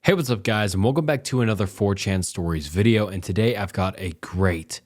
Hey, what's up guys, and welcome back to another 4chan Stories video, and today I've got a great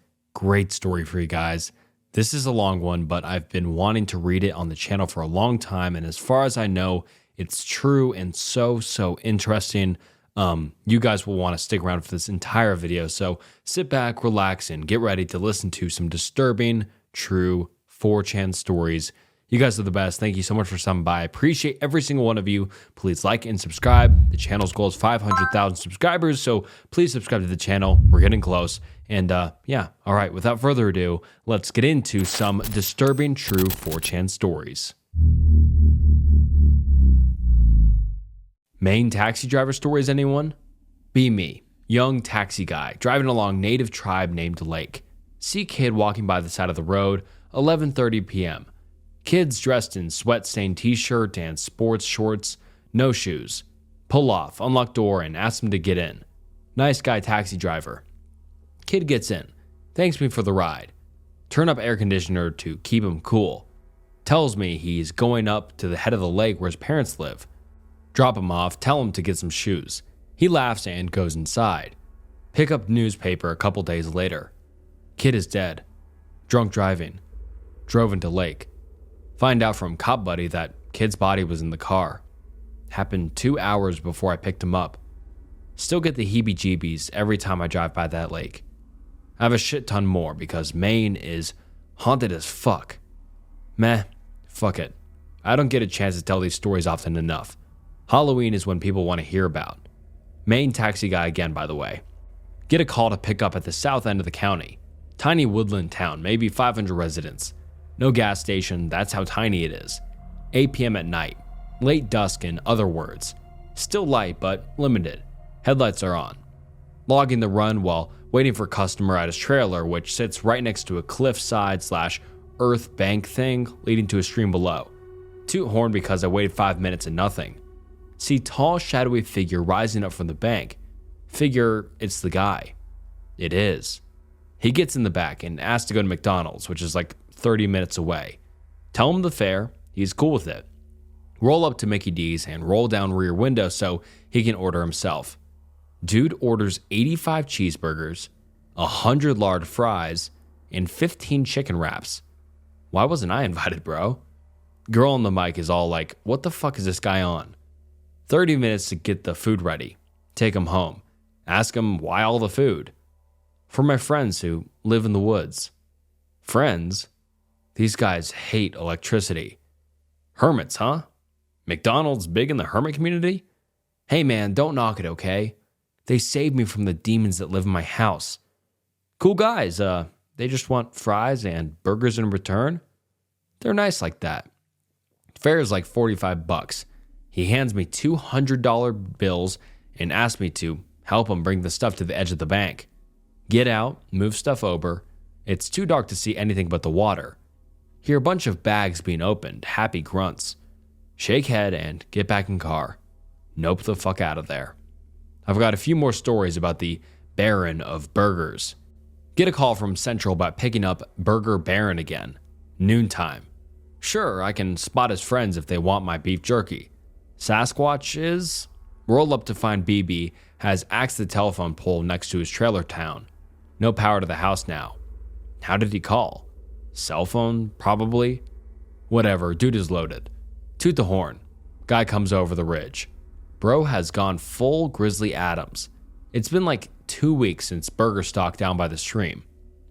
story for you guys. This is a long one, but I've been wanting to read it on the channel for a long time, and as far as I know, it's true and so interesting. You guys will want to stick around for this entire video, so sit back, relax, and get ready to listen to some disturbing, true 4chan stories. You guys are the best. Thank you so much for stopping by. I appreciate every single one of you. Please like and subscribe. The channel's goal is 500,000 subscribers, so please subscribe to the channel. We're getting close. And yeah, all right, without further ado, let's get into some disturbing true 4chan stories. Maine taxi driver stories, anyone? Be me, young taxi guy, driving along native tribe named Lake. See kid walking by the side of the road, 11:30 p.m. Kids dressed in sweat-stained t-shirt and sports shorts, no shoes. Pull off, unlock door, and ask him to get in. Nice guy taxi driver. Kid gets in, thanks me for the ride. Turn up air conditioner to keep him cool. Tells me he's going up to the head of the lake where his parents live. Drop him off, tell him to get some shoes. He laughs and goes inside. Pick up newspaper a couple days later. Kid is dead. Drunk driving. Drove into lake. Find out from cop buddy that kid's body was in the car. Happened 2 hours before I picked him up. Still get the heebie-jeebies every time I drive by that lake. I have a shit ton more because Maine is haunted as fuck. Meh, fuck it. I don't get a chance to tell these stories often enough. Halloween is when people want to hear about. Maine Taxi Guy again, by the way. Get a call to pick up at the south end of the county. Tiny woodland town, maybe 500 residents. No gas station, that's how tiny it is. 8 p.m. at night. Late dusk in other words. Still light, but limited. Headlights are on. Logging the run while waiting for customer at his trailer, which sits right next to a cliffside / earth bank thing leading to a stream below. Toot horn because I waited 5 minutes and nothing. See tall shadowy figure rising up from the bank. Figure it's the guy. It is. He gets in the back and asks to go to McDonald's, which is like 30 minutes away. Tell him the fare, he's cool with it. Roll up to Mickey D's and roll down rear window so he can order himself. Dude orders 85 cheeseburgers, 100 large fries, and 15 chicken wraps. Why wasn't I invited, bro? Girl on the mic is all like, what the fuck is this guy on? 30 minutes to get the food ready. Take him home. Ask him why all the food. For my friends who live in the woods. Friends? These guys hate electricity. Hermits, huh? McDonald's big in the hermit community? Hey man, don't knock it, okay? They saved me from the demons that live in my house. Cool guys, they just want fries and burgers in return? They're nice like that. Fare is like $45. He hands me $200 bills and asks me to help him bring the stuff to the edge of the bank. Get out, move stuff over. It's too dark to see anything but the water. Hear a bunch of bags being opened, happy grunts. Shake head and get back in car. Nope the fuck out of there. I've got a few more stories about the Baron of Burgers. Get a call from Central about picking up Burger Baron again. Noontime. Sure, I can spot his friends if they want my beef jerky. Sasquatch is? Roll up to find BB has axed the telephone pole next to his trailer town. No power to the house now. How did he call? Cell phone, probably? Whatever, dude is loaded. Toot the horn. Guy comes over the ridge. Bro has gone full Grizzly Adams. It's been like 2 weeks since burger stock down by the stream.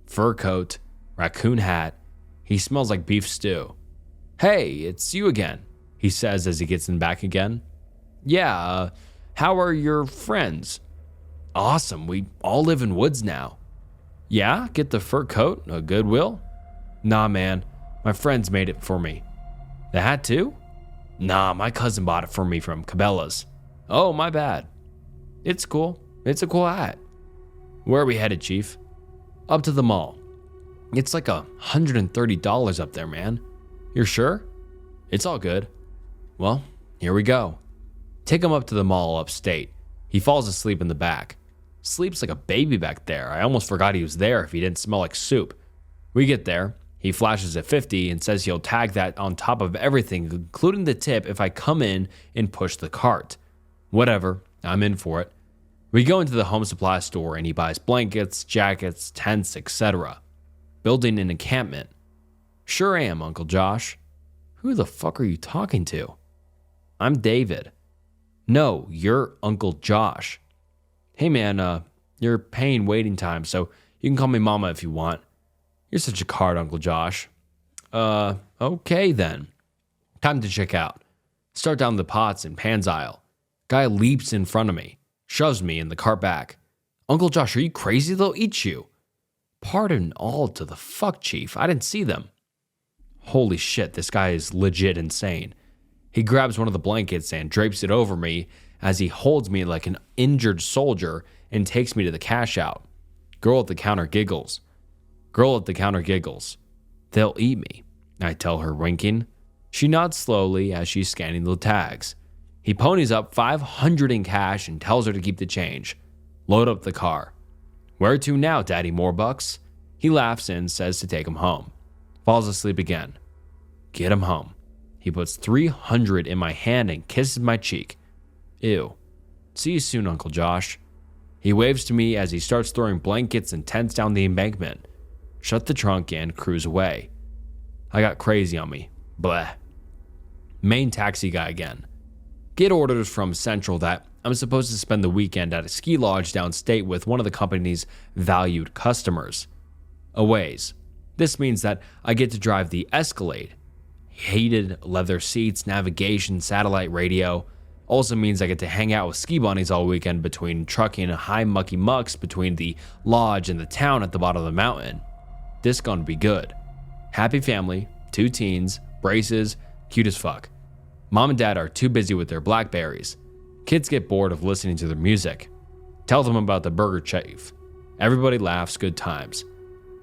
Fur coat, raccoon hat. He smells like beef stew. Hey, it's you again, he says as he gets in back again. Yeah, how are your friends? Awesome, we all live in woods now. Yeah, get the fur coat, a Goodwill? Nah, man, my friends made it for me. The hat too? Nah, my cousin bought it for me from Cabela's. Oh, my bad. It's cool. It's a cool hat. Where are we headed, Chief? Up to the mall. It's like $130 up there, man. You're sure? It's all good. Well, here we go. Take him up to the mall upstate. He falls asleep in the back. Sleeps like a baby back there. I almost forgot he was there if he didn't smell like soup. We get there. He flashes at 50 and says he'll tag that on top of everything, including the tip if I come in and push the cart. Whatever, I'm in for it. We go into the home supply store and he buys blankets, jackets, tents, etc. Building an encampment. Sure am, Uncle Josh. Who the fuck are you talking to? I'm David. No, you're Uncle Josh. Hey man, you're paying waiting time, so you can call me Mama if you want. You're such a card, Uncle Josh. Okay then. Time to check out. Start down the pots and pans aisle. Guy leaps in front of me, shoves me in the cart back. Uncle Josh, are you crazy? They'll eat you. Pardon all to the fuck, Chief. I didn't see them. Holy shit, this guy is legit insane. He grabs one of the blankets and drapes it over me as he holds me like an injured soldier and takes me to the cash out. Girl at the counter giggles. They'll eat me, I tell her, winking. She nods slowly as she's scanning the tags. He ponies up $500 in cash and tells her to keep the change. Load up the car. Where to now, Daddy Morebucks? He laughs and says to take him home. Falls asleep again. Get him home. He puts $300 in my hand and kisses my cheek. Ew. See you soon, Uncle Josh. He waves to me as he starts throwing blankets and tents down the embankment. Shut the trunk and cruise away. I got crazy on me. Bleh. Maine Taxi Guy again. Get orders from Central that I'm supposed to spend the weekend at a ski lodge downstate with one of the company's valued customers. Aways. This means that I get to drive the Escalade. Heated leather seats, navigation, satellite radio. Also means I get to hang out with ski bunnies all weekend between trucking high mucky mucks between the lodge and the town at the bottom of the mountain. This gonna be good. Happy family, 2 teens, braces, cute as fuck. Mom and dad are too busy with their Blackberries. Kids get bored of listening to their music. Tell them about the Burger Chief. Everybody laughs, good times.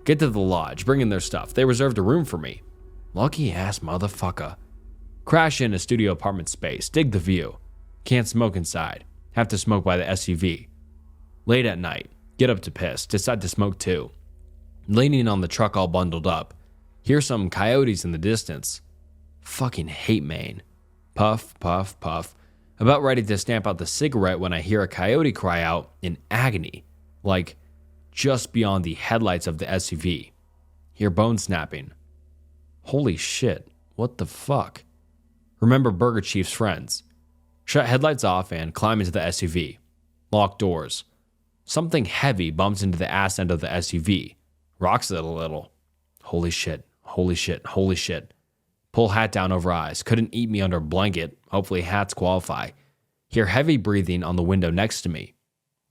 Get to the lodge, bring in their stuff. They reserved a room for me. Lucky ass motherfucker. Crash in a studio apartment space, dig the view. Can't smoke inside. Have to smoke by the SUV. Late at night, get up to piss, decide to smoke too. Leaning on the truck all bundled up. Hear some coyotes in the distance. Fucking hate Maine. Puff, puff, puff. About ready to stamp out the cigarette when I hear a coyote cry out in agony, like just beyond the headlights of the SUV. Hear bone snapping. Holy shit, what the fuck? Remember Burger Chief's friends. Shut headlights off and climb into the SUV. Lock doors. Something heavy bumps into the ass end of the SUV. Rocks it a little. Holy shit, holy shit, holy shit. Pull hat down over eyes. Couldn't eat me under a blanket. Hopefully hats qualify. Hear heavy breathing on the window next to me.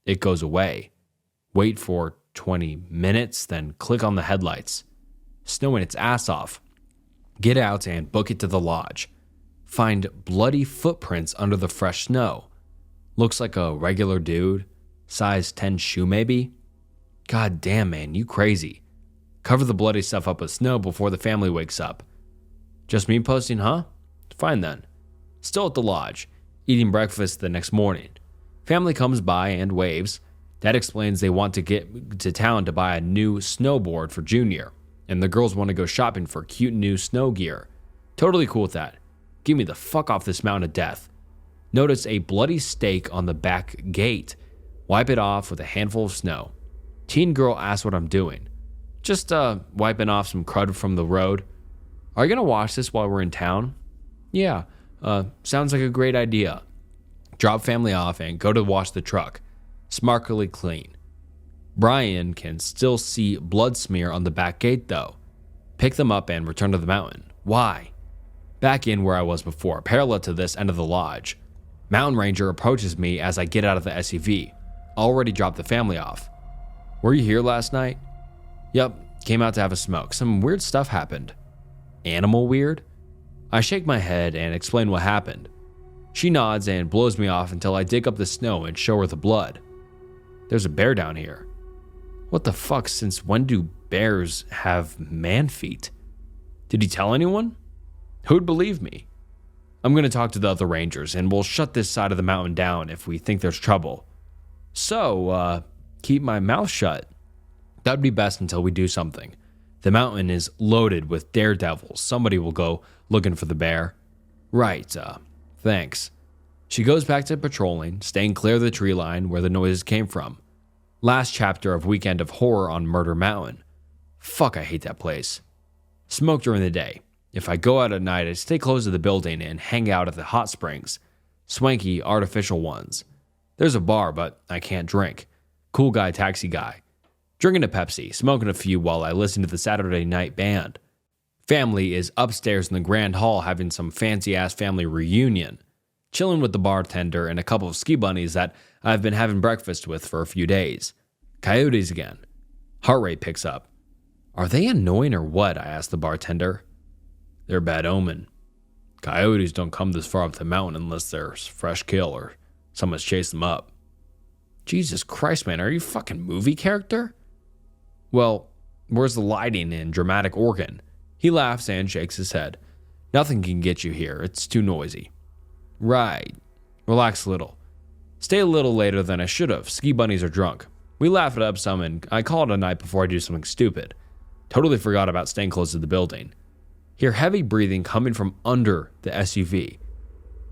It goes away. Wait for 20 minutes, then click on the headlights. Snowing its ass off. Get out and book it to the lodge. Find bloody footprints under the fresh snow. Looks like a regular dude. Size 10 shoe maybe? God damn, man, you crazy. Cover the bloody stuff up with snow before the family wakes up. Just me posting, huh? Fine then. Still at the lodge, eating breakfast the next morning. Family comes by and waves. Dad explains they want to get to town to buy a new snowboard for Junior, and the girls want to go shopping for cute new snow gear. Totally cool with that. Give me the fuck off this mountain of death. Notice a bloody stake on the back gate. Wipe it off with a handful of snow. Teen girl asks what I'm doing. Just wiping off some crud from the road. Are you gonna wash this while we're in town? Yeah, sounds like a great idea. Drop family off and go to wash the truck. Sparkly clean. Brian can still see blood smear on the back gate though. Pick them up and return to the mountain. Why? Back in where I was before, parallel to this end of the lodge. Mountain Ranger approaches me as I get out of the SUV. Already dropped the family off. Were you here last night? Yep, came out to have a smoke. Some weird stuff happened. Animal weird? I shake my head and explain what happened. She nods and blows me off until I dig up the snow and show her the blood. There's a bear down here. What the fuck, since when do bears have man feet? Did he tell anyone? Who'd believe me? I'm gonna talk to the other rangers and we'll shut this side of the mountain down if we think there's trouble. So, keep my mouth shut. That'd be best until we do something. The mountain is loaded with daredevils. Somebody will go looking for the bear. Right, thanks. She goes back to patrolling, staying clear of the tree line where the noises came from. Last chapter of Weekend of Horror on Murder Mountain. Fuck, I hate that place. Smoke during the day. If I go out at night, I stay close to the building and hang out at the hot springs. Swanky, artificial ones. There's a bar, but I can't drink. Cool guy, taxi guy. Drinking a Pepsi, smoking a few while I listen to the Saturday night band. Family is upstairs in the grand hall having some fancy-ass family reunion. Chilling with the bartender and a couple of ski bunnies that I've been having breakfast with for a few days. Coyotes again. Heart rate picks up. Are they annoying or what? I asked the bartender. They're a bad omen. Coyotes don't come this far up the mountain unless there's fresh kill or someone's chased them up. Jesus Christ, man, are you a fucking movie character? Well, where's the lighting and dramatic organ? He laughs and shakes his head. Nothing can get you here. It's too noisy. Right. Relax a little. Stay a little later than I should have. Ski bunnies are drunk. We laugh it up some and I call it a night before I do something stupid. Totally forgot about staying close to the building. Hear heavy breathing coming from under the SUV.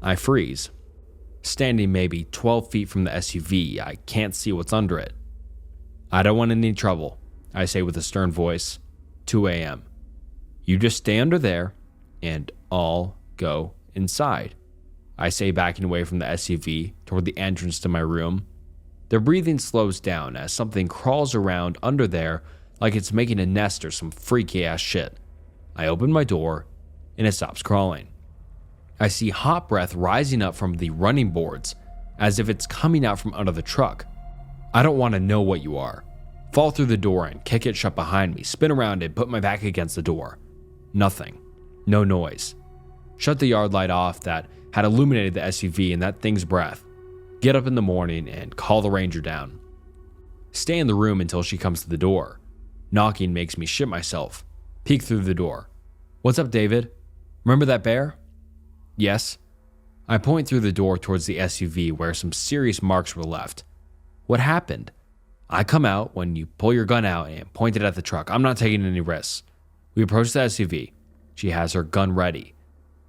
I freeze. Standing maybe 12 feet from the SUV, I can't see what's under it. I don't want any trouble, I say with a stern voice. 2 a.m. You just stay under there and I'll go inside. I say, backing away from the SUV toward the entrance to my room. Their breathing slows down as something crawls around under there like it's making a nest or some freaky ass shit. I open my door and it stops crawling. I see hot breath rising up from the running boards as if it's coming out from under the truck. I don't want to know what you are. Fall through the door and kick it shut behind me, spin around and put my back against the door. Nothing. No noise. Shut the yard light off that had illuminated the SUV and that thing's breath. Get up in the morning and call the ranger down. Stay in the room until she comes to the door. Knocking makes me shit myself. Peek through the door. What's up, David? Remember that bear? Yes. I point through the door towards the SUV where some serious marks were left. What happened? I come out when you pull your gun out and point it at the truck. I'm not taking any risks. We approach the SUV. She has her gun ready.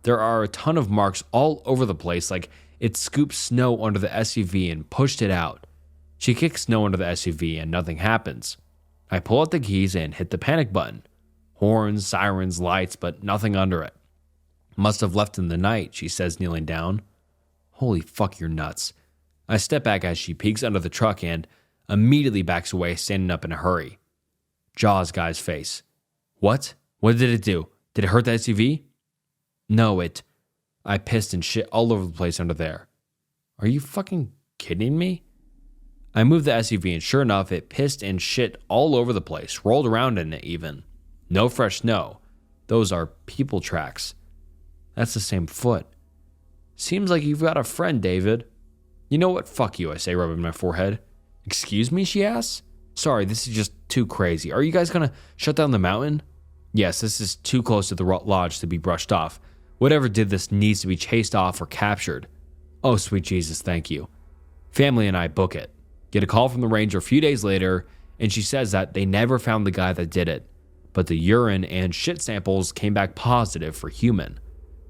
There are a ton of marks all over the place, like it scooped snow under the SUV and pushed it out. She kicks snow under the SUV and nothing happens. I pull out the keys and hit the panic button. Horns, sirens, lights, but nothing under it. Must have left in the night, she says, kneeling down. Holy fuck, you're nuts. I step back as she peeks under the truck and immediately backs away, standing up in a hurry. Jaws guy's face. What? What did it do? Did it hurt the SUV? No, I pissed and shit all over the place under there. Are you fucking kidding me? I moved the SUV and sure enough, it pissed and shit all over the place, rolled around in it even. No fresh snow. Those are people tracks. That's the same foot. Seems like you've got a friend, David. You know what? Fuck you, I say, rubbing my forehead. Excuse me, she asks. Sorry, this is just too crazy. Are you guys gonna shut down the mountain? Yes, this is too close to the lodge to be brushed off. Whatever did this needs to be chased off or captured. Oh, sweet Jesus, thank you. Family and I book it. Get a call from the ranger a few days later, and she says that they never found the guy that did it, but the urine and shit samples came back positive for human.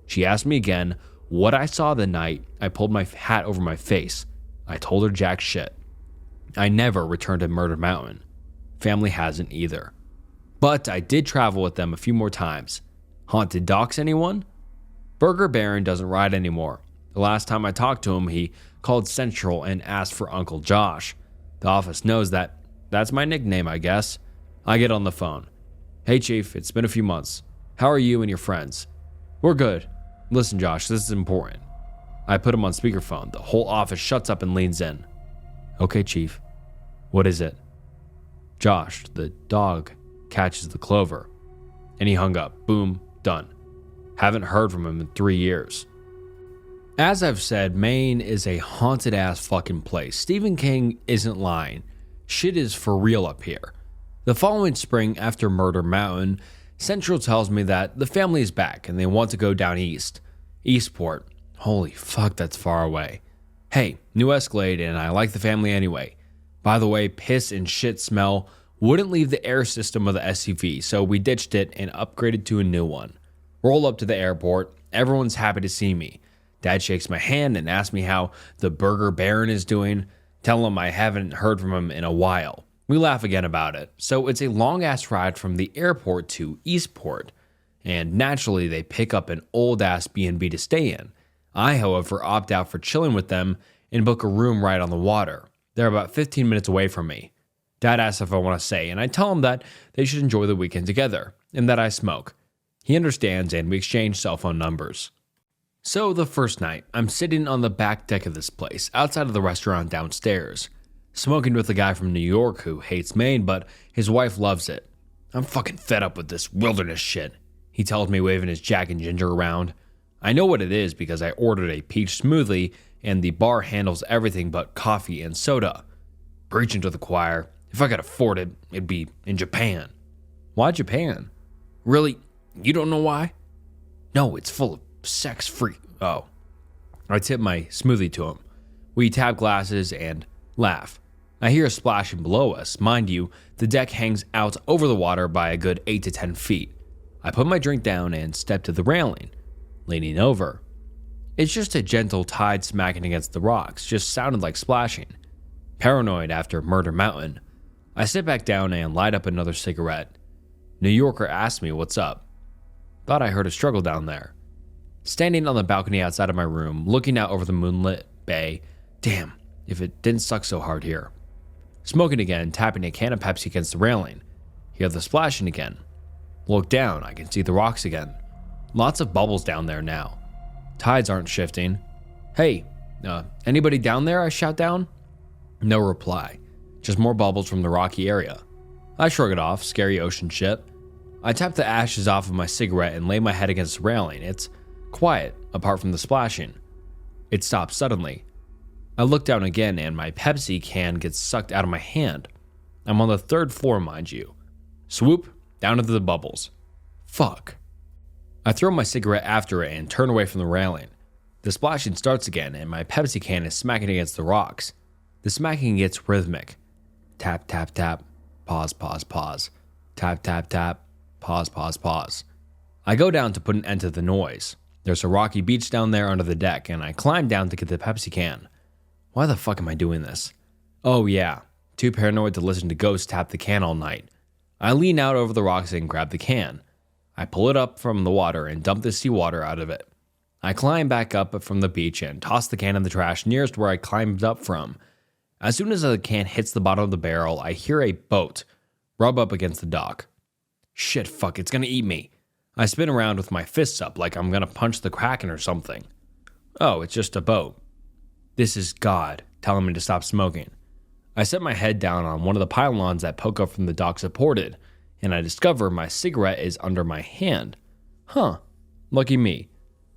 She asked me again what I saw the night I pulled my hat over my face. I told her jack shit. I never returned to Murder Mountain. Family hasn't either. But I did travel with them a few more times. Haunted docks, anyone? Burger Baron doesn't ride anymore. The last time I talked to him, he called Central and asked for Uncle Josh. The office knows that. That's my nickname, I guess. I get on the phone. Hey, Chief, it's been a few months. How are you and your friends? We're good. Listen, Josh, this is important. I put him on speakerphone. The whole office shuts up and leans in. Okay, Chief. What is it? Josh, the dog, catches the clover. And he hung up. Boom, done. Haven't heard from him in 3 years. As I've said, Maine is a haunted ass fucking place. Stephen King isn't lying. Shit is for real up here. The following spring after Murder Mountain, Central tells me that the family is back and they want to go down east. Eastport. Holy fuck, that's far away. Hey, new Escalade and I like the family anyway. By the way, piss and shit smell wouldn't leave the air system of the SUV, so we ditched it and upgraded to a new one. Roll up to the airport. Everyone's happy to see me. Dad shakes my hand and asks me how the Burger Baron is doing. Tell him I haven't heard from him in a while. We laugh again about it. So it's a long-ass ride from the airport to Eastport. And naturally, they pick up an old-ass B&B to stay in. I, however, opt out for chilling with them and book a room right on the water. They're about 15 minutes away from me. Dad asks if I want to stay, and I tell him that they should enjoy the weekend together, and that I smoke. He understands, and we exchange cell phone numbers. So the first night, I'm sitting on the back deck of this place, outside of the restaurant downstairs, smoking with a guy from New York who hates Maine, but his wife loves it. I'm fucking fed up with this wilderness shit, he tells me, waving his Jack and Ginger around. I know what it is because I ordered a peach smoothie, and the bar handles everything but coffee and soda. Preaching to the choir. If I could afford it, it'd be in Japan. Why Japan? Really? You don't know why? No, it's full of sex free. Oh. I tip my smoothie to him. We tap glasses and laugh. I hear a splashing below us. Mind you, the deck hangs out over the water by a good 8 to 10 feet. I put my drink down and step to the railing, leaning over. It's just a gentle tide smacking against the rocks, just sounded like splashing. Paranoid after Murder Mountain, I sit back down and light up another cigarette. New Yorker asked me what's up. Thought I heard a struggle down there. Standing on the balcony outside of my room, looking out over the moonlit bay. Damn, if it didn't suck so hard here. Smoking again, tapping a can of Pepsi against the railing. Hear the splashing again. Look down, I can see the rocks again. Lots of bubbles down there now. Tides aren't shifting. Hey, anybody down there? I shout down. No reply. Just more bubbles from the rocky area. I shrug it off, scary ocean shit. I tap the ashes off of my cigarette and lay my head against the railing. It's quiet, apart from the splashing. It stops suddenly. I look down again and my Pepsi can gets sucked out of my hand. I'm on the 3rd floor, mind you. Swoop, down into the bubbles. Fuck. I throw my cigarette after it and turn away from the railing. The splashing starts again and my Pepsi can is smacking against the rocks. The smacking gets rhythmic. Tap, tap, tap. Pause, pause, pause. Tap, tap, tap. Pause, pause, pause. I go down to put an end to the noise. There's a rocky beach down there under the deck, and I climb down to get the Pepsi can. Why the fuck am I doing this? Oh yeah, too paranoid to listen to ghosts tap the can all night. I lean out over the rocks and grab the can. I pull it up from the water and dump the seawater out of it. I climb back up from the beach and toss the can in the trash nearest where I climbed up from. As soon as the can hits the bottom of the barrel, I hear a boat rub up against the dock. Shit, fuck, it's gonna eat me. I spin around with my fists up like I'm gonna punch the Kraken or something. Oh, it's just a boat. This is God telling me to stop smoking. I set my head down on one of the pylons that poke up from the dock supported, and I discover my cigarette is under my hand. Huh, lucky me.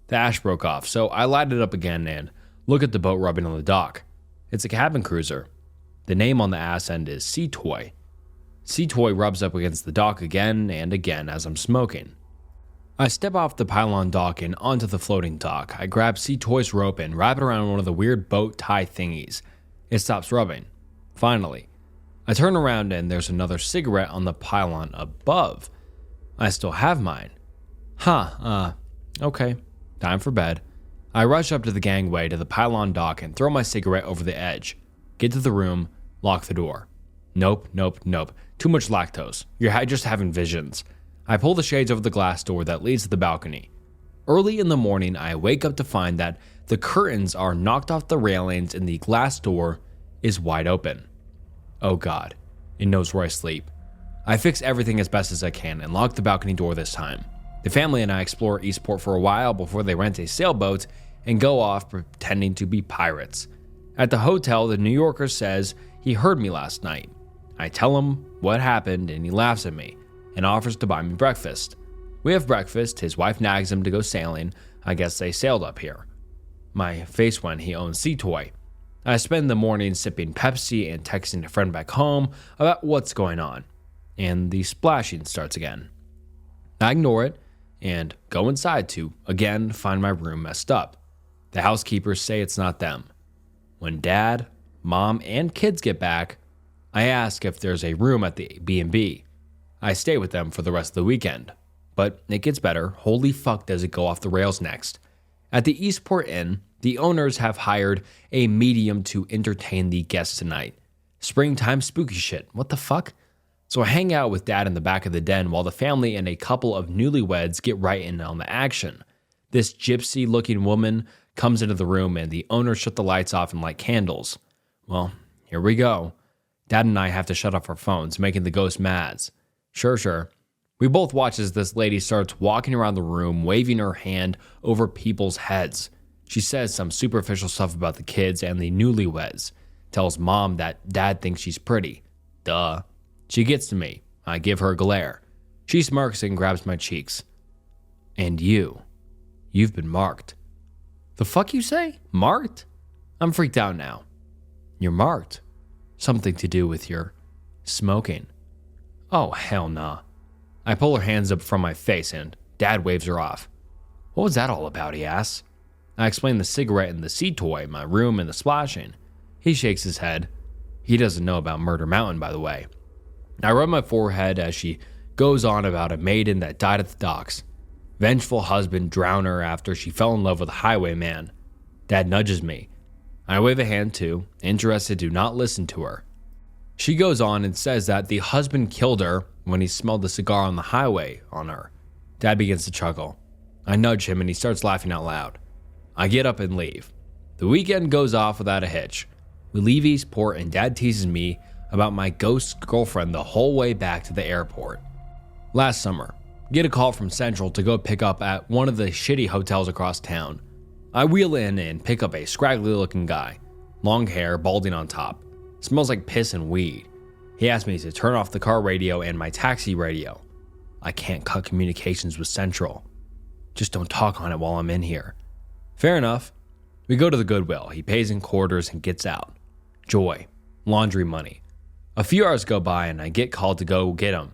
The ash broke off, so I light it up again and look at the boat rubbing on the dock. It's a cabin cruiser. The name on the ass end is Sea Toy. Sea Toy rubs up against the dock again and again as I'm smoking. I step off the pylon dock and onto the floating dock. I grab Sea Toy's rope and wrap it around one of the weird boat tie thingies. It stops rubbing. Finally. I turn around and there's another cigarette on the pylon above. I still have mine. Okay. Time for bed. I rush up to the gangway to the pylon dock and throw my cigarette over the edge. Get to the room, lock the door. Nope. Too much lactose. You're just having visions. I pull the shades over the glass door that leads to the balcony. Early in the morning, I wake up to find that the curtains are knocked off the railings and the glass door is wide open. Oh God, it knows where I sleep. I fix everything as best as I can and lock the balcony door this time. The family and I explore Eastport for a while before they rent a sailboat and go off pretending to be pirates. At the hotel, the New Yorker says he heard me last night. I tell him what happened and he laughs at me and offers to buy me breakfast. We have breakfast, his wife nags him to go sailing. I guess they sailed up here. My face when he owns Sea Toy. I spend the morning sipping Pepsi and texting a friend back home about what's going on. And the splashing starts again. I ignore it and go inside to, again, find my room messed up. The housekeepers say it's not them. When Dad, Mom, and kids get back, I ask if there's a room at the B&B. I stay with them for the rest of the weekend. But it gets better. Holy fuck does it go off the rails next. At the Eastport Inn, the owners have hired a medium to entertain the guests tonight. Springtime spooky shit. What the fuck? So I hang out with Dad in the back of the den while the family and a couple of newlyweds get right in on the action. This gypsy-looking woman comes into the room and the owners shut the lights off and light candles. Well, here we go. Dad and I have to shut off our phones, making the ghost mad. Sure. We both watch as this lady starts walking around the room, waving her hand over people's heads. She says some superficial stuff about the kids and the newlyweds. Tells Mom that Dad thinks she's pretty. Duh. She gets to me. I give her a glare. She smirks and grabs my cheeks. And you've been marked. The fuck you say? Marked? I'm freaked out now. You're marked. Something to do with your smoking. Oh, hell nah. I pull her hands up from my face and Dad waves her off. What was that all about, he asks. I explain the cigarette and the seed toy, my room and the splashing. He shakes his head. He doesn't know about Murder Mountain, by the way. I rub my forehead as she goes on about a maiden that died at the docks. Vengeful husband drowned her after she fell in love with a highwayman. Dad nudges me. I wave a hand too, interested to not listen to her. She goes on and says that the husband killed her when he smelled the cigar on the highway on her. Dad begins to chuckle. I nudge him and he starts laughing out loud. I get up and leave. The weekend goes off without a hitch. We leave Eastport and Dad teases me about my ghost girlfriend the whole way back to the airport. Last summer, get a call from Central to go pick up at one of the shitty hotels across town. I wheel in and pick up a scraggly looking guy. Long hair, balding on top. Smells like piss and weed. He asked me to turn off the car radio and my taxi radio. I can't cut communications with Central. Just don't talk on it while I'm in here. Fair enough. We go to the Goodwill. He pays in quarters and gets out. Joy. Laundry money. A few hours go by and I get called to go get him.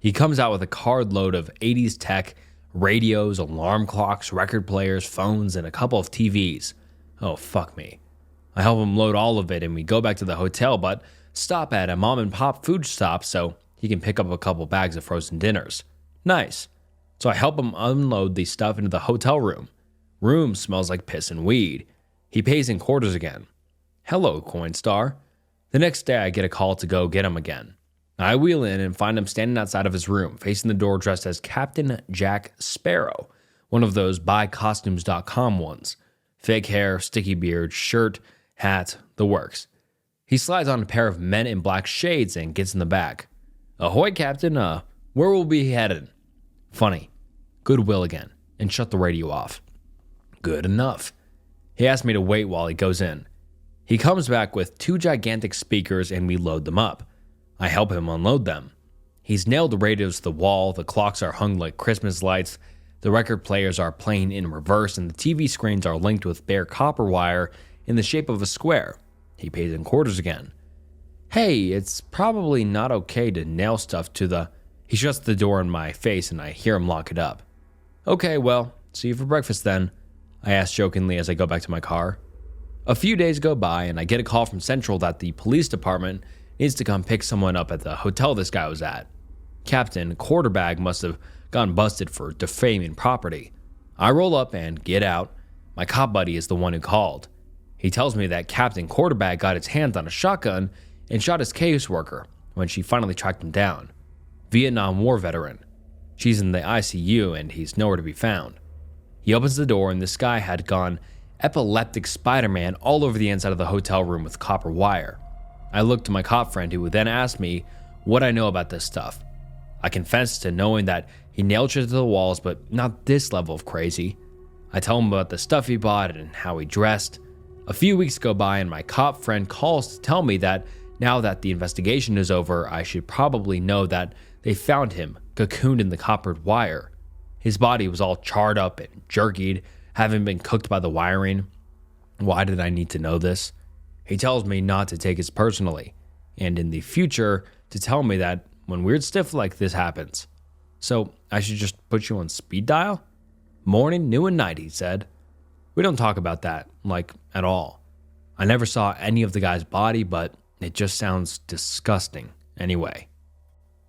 He comes out with a cart load of 80s tech, radios, alarm clocks, record players, phones, and a couple of TVs. Oh, fuck me. I help him load all of it and we go back to the hotel, but stop at a mom and pop food stop so he can pick up a couple bags of frozen dinners. Nice. So I help him unload the stuff into the hotel room. Room smells like piss and weed. He pays in quarters again. Hello, Coinstar. The next day I get a call to go get him again. I wheel in and find him standing outside of his room, facing the door dressed as Captain Jack Sparrow, one of those buycostumes.com ones. Fake hair, sticky beard, shirt, hat, the works. He slides on a pair of men in black shades and gets in the back. Ahoy, Captain, where will we be headed? Funny. Goodwill again, and shut the radio off. Good enough. He asks me to wait while he goes in. He comes back with 2 gigantic speakers and we load them up. I help him unload them. He's nailed the radios to the wall, the clocks are hung like Christmas lights, the record players are playing in reverse, and the TV screens are linked with bare copper wire in the shape of a square. He pays in quarters again. Hey, it's probably not okay to nail stuff to the... He shuts the door in my face and I hear him lock it up. Okay, well, see you for breakfast then, I ask jokingly as I go back to my car. A few days go by and I get a call from Central that the police department needs to come pick someone up at the hotel this guy was at. Captain Quarterbag must have gotten busted for defaming property. I roll up and get out. My cop buddy is the one who called. He tells me that Captain Quarterbag got his hands on a shotgun and shot his caseworker when she finally tracked him down. Vietnam War veteran. She's in the ICU and he's nowhere to be found. He opens the door and this guy had gone epileptic Spider-Man all over the inside of the hotel room with copper wire. I look to my cop friend who would then ask me what I know about this stuff. I confess to knowing that he nailed shit to the walls, but not this level of crazy. I tell him about the stuff he bought and how he dressed. A few weeks go by and my cop friend calls to tell me that now that the investigation is over, I should probably know that they found him cocooned in the coppered wire. His body was all charred up and jerkied, having been cooked by the wiring. Why did I need to know this? He tells me not to take it personally, and in the future to tell me that when weird stuff like this happens. So I should just put you on speed dial? Morning, noon, and night, he said. We don't talk about that, like, at all. I never saw any of the guy's body, but it just sounds disgusting anyway.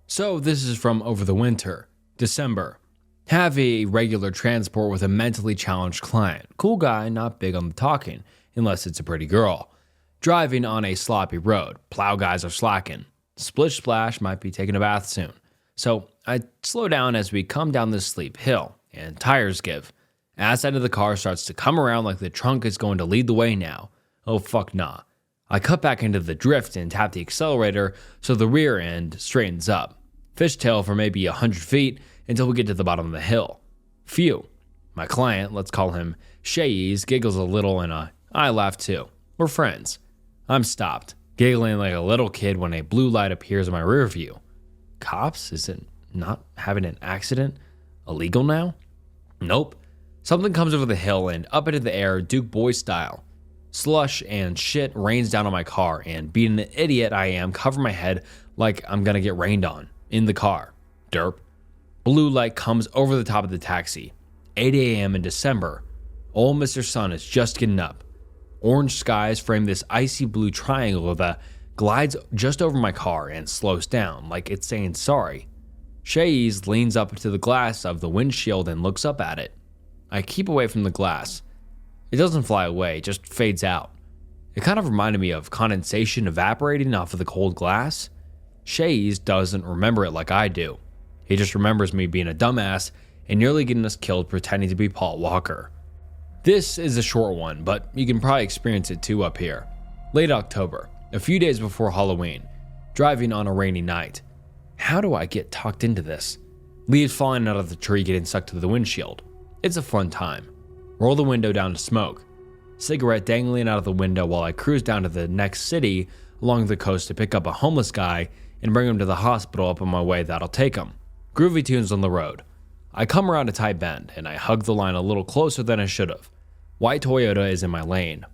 So this is from over the winter, December. Have a regular transport with a mentally challenged client. Cool guy, not big on the talking, unless it's a pretty girl. Driving on a sloppy road. Plow guys are slacking. Splish Splash might be taking a bath soon. So I slow down as we come down this steep hill, and tires give. Ass end of the car starts to come around like the trunk is going to lead the way now. Oh fuck nah. I cut back into the drift and tap the accelerator so the rear end straightens up. Fishtail for maybe 100 feet until we get to the bottom of the hill. Phew. My client, let's call him Shays, giggles a little and I laugh too. We're friends. I'm stopped, giggling like a little kid when a blue light appears in my rear view. Cops? Is it not having an accident illegal now? Nope. Something comes over the hill and up into the air, Duke Boy style. Slush and shit rains down on my car, and being an idiot I am, cover my head like I'm gonna get rained on. In the car. Derp. Blue light comes over the top of the taxi. 8 a.m. in December. Old Mr. Sun is just getting up. Orange skies frame this icy blue triangle that glides just over my car and slows down, like it's saying sorry. Shays leans up to the glass of the windshield and looks up at it. I keep away from the glass. It doesn't fly away, it just fades out. It kind of reminded me of condensation evaporating off of the cold glass. Shays doesn't remember it like I do. He just remembers me being a dumbass and nearly getting us killed pretending to be Paul Walker. This is a short one, but you can probably experience it too up here. Late October, a few days before Halloween, driving on a rainy night. How do I get talked into this? Leaves falling out of the tree getting stuck to the windshield. It's a fun time. Roll the window down to smoke. Cigarette dangling out of the window while I cruise down to the next city along the coast to pick up a homeless guy and bring him to the hospital up on my way that'll take him. Groovy tunes on the road. I come around a tight bend and I hug the line a little closer than I should have. White Toyota is in my lane.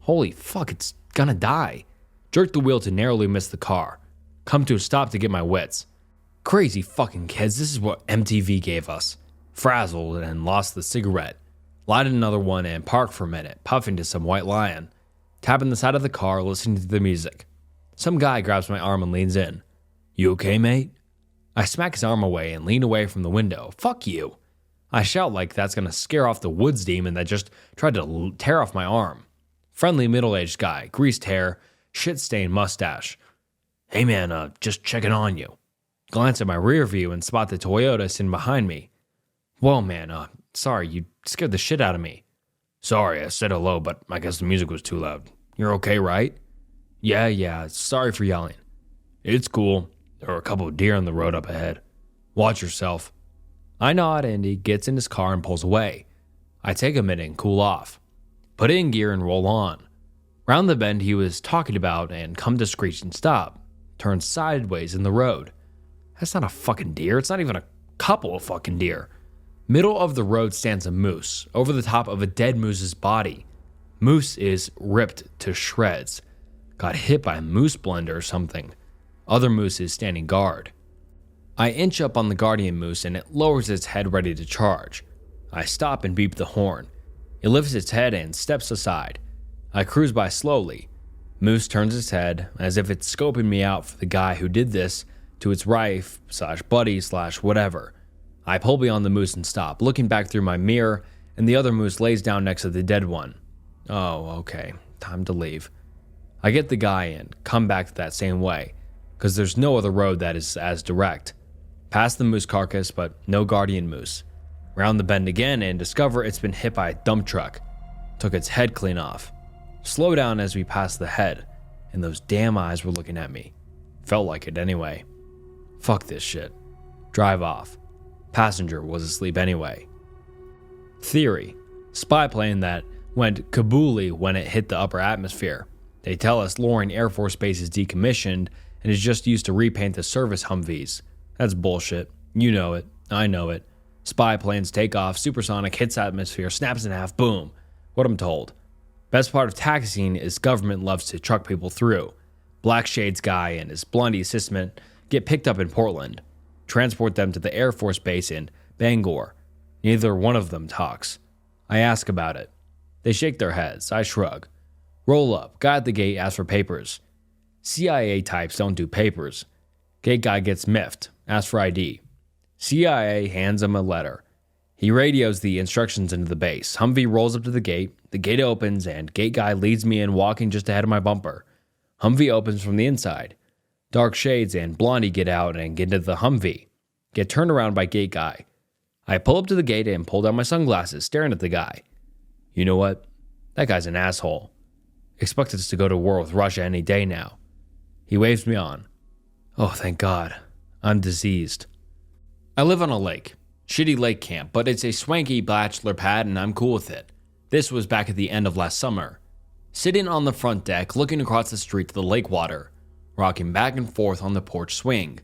Holy fuck, it's gonna die. Jerk the wheel to narrowly miss the car. Come to a stop to get my wits. Crazy fucking kids, this is what MTV gave us. Frazzled and lost the cigarette. Lighted another one and parked for a minute, puffing to some White Lion. Tapping the side of the car, listening to the music. Some guy grabs my arm and leans in. You okay, mate? I smack his arm away and lean away from the window. Fuck you. I shout like that's gonna scare off the woods demon that just tried to tear off my arm. Friendly middle-aged guy, greased hair, shit-stained mustache. Hey man, just checking on you. Glance at my rear view and spot the Toyota sitting behind me. Whoa man, sorry, you scared the shit out of me. Sorry, I said hello, but I guess the music was too loud. You're okay, right? Yeah, sorry for yelling. It's cool. There are a couple of deer on the road up ahead. Watch yourself. I nod and he gets in his car and pulls away. I take a minute and cool off. Put it in gear and roll on. Round the bend he was talking about and come to screeching stop. Turn sideways in the road. That's not a fucking deer. It's not even a couple of fucking deer. Middle of the road stands a moose, over the top of a dead moose's body. Moose is ripped to shreds. Got hit by a moose blender or something. Other moose is standing guard. I inch up on the guardian moose and it lowers its head ready to charge. I stop and beep the horn. It lifts its head and steps aside. I cruise by slowly. Moose turns its head as if it's scoping me out for the guy who did this to its wife/buddy/whatever. I pull beyond the moose and stop, looking back through my mirror, and the other moose lays down next to the dead one. Oh, okay. Time to leave. I get the guy and come back that same way, because there's no other road that is as direct. Past the moose carcass, but no guardian moose. Round the bend again and discover it's been hit by a dump truck. Took its head clean off. Slow down as we pass the head, and those damn eyes were looking at me. Felt like it anyway. Fuck this shit. Drive off. Passenger was asleep anyway. Theory. Spy plane that went kabooli when it hit the upper atmosphere. They tell us Loring Air Force Base is decommissioned and is just used to repaint the service Humvees. That's bullshit. You know it. I know it. Spy planes take off, supersonic, hits atmosphere, snaps in half, boom. What I'm told. Best part of taxiing is government loves to truck people through. Black Shades guy and his blondie assistant get picked up in Portland. Transport them to the Air Force Base in Bangor. Neither one of them talks. I ask about it. They shake their heads. I shrug. Roll up. Guy at the gate asks for papers. CIA types don't do papers. Gate guy gets miffed. Asks for ID. CIA hands him a letter. He radios the instructions into the base. Humvee rolls up to the gate opens, and gate guy leads me in walking just ahead of my bumper. Humvee opens from the inside. Dark Shades and Blondie get out and get into the Humvee. Get turned around by gate guy. I pull up to the gate and pull down my sunglasses, staring at the guy. You know what? That guy's an asshole. Expect us to go to war with Russia any day now. He waves me on. Oh, thank God. I'm diseased. I live on a lake. Shitty lake camp, but it's a swanky bachelor pad and I'm cool with it. This was back at the end of last summer. Sitting on the front deck, looking across the street to the lake water, rocking back and forth on the porch swing.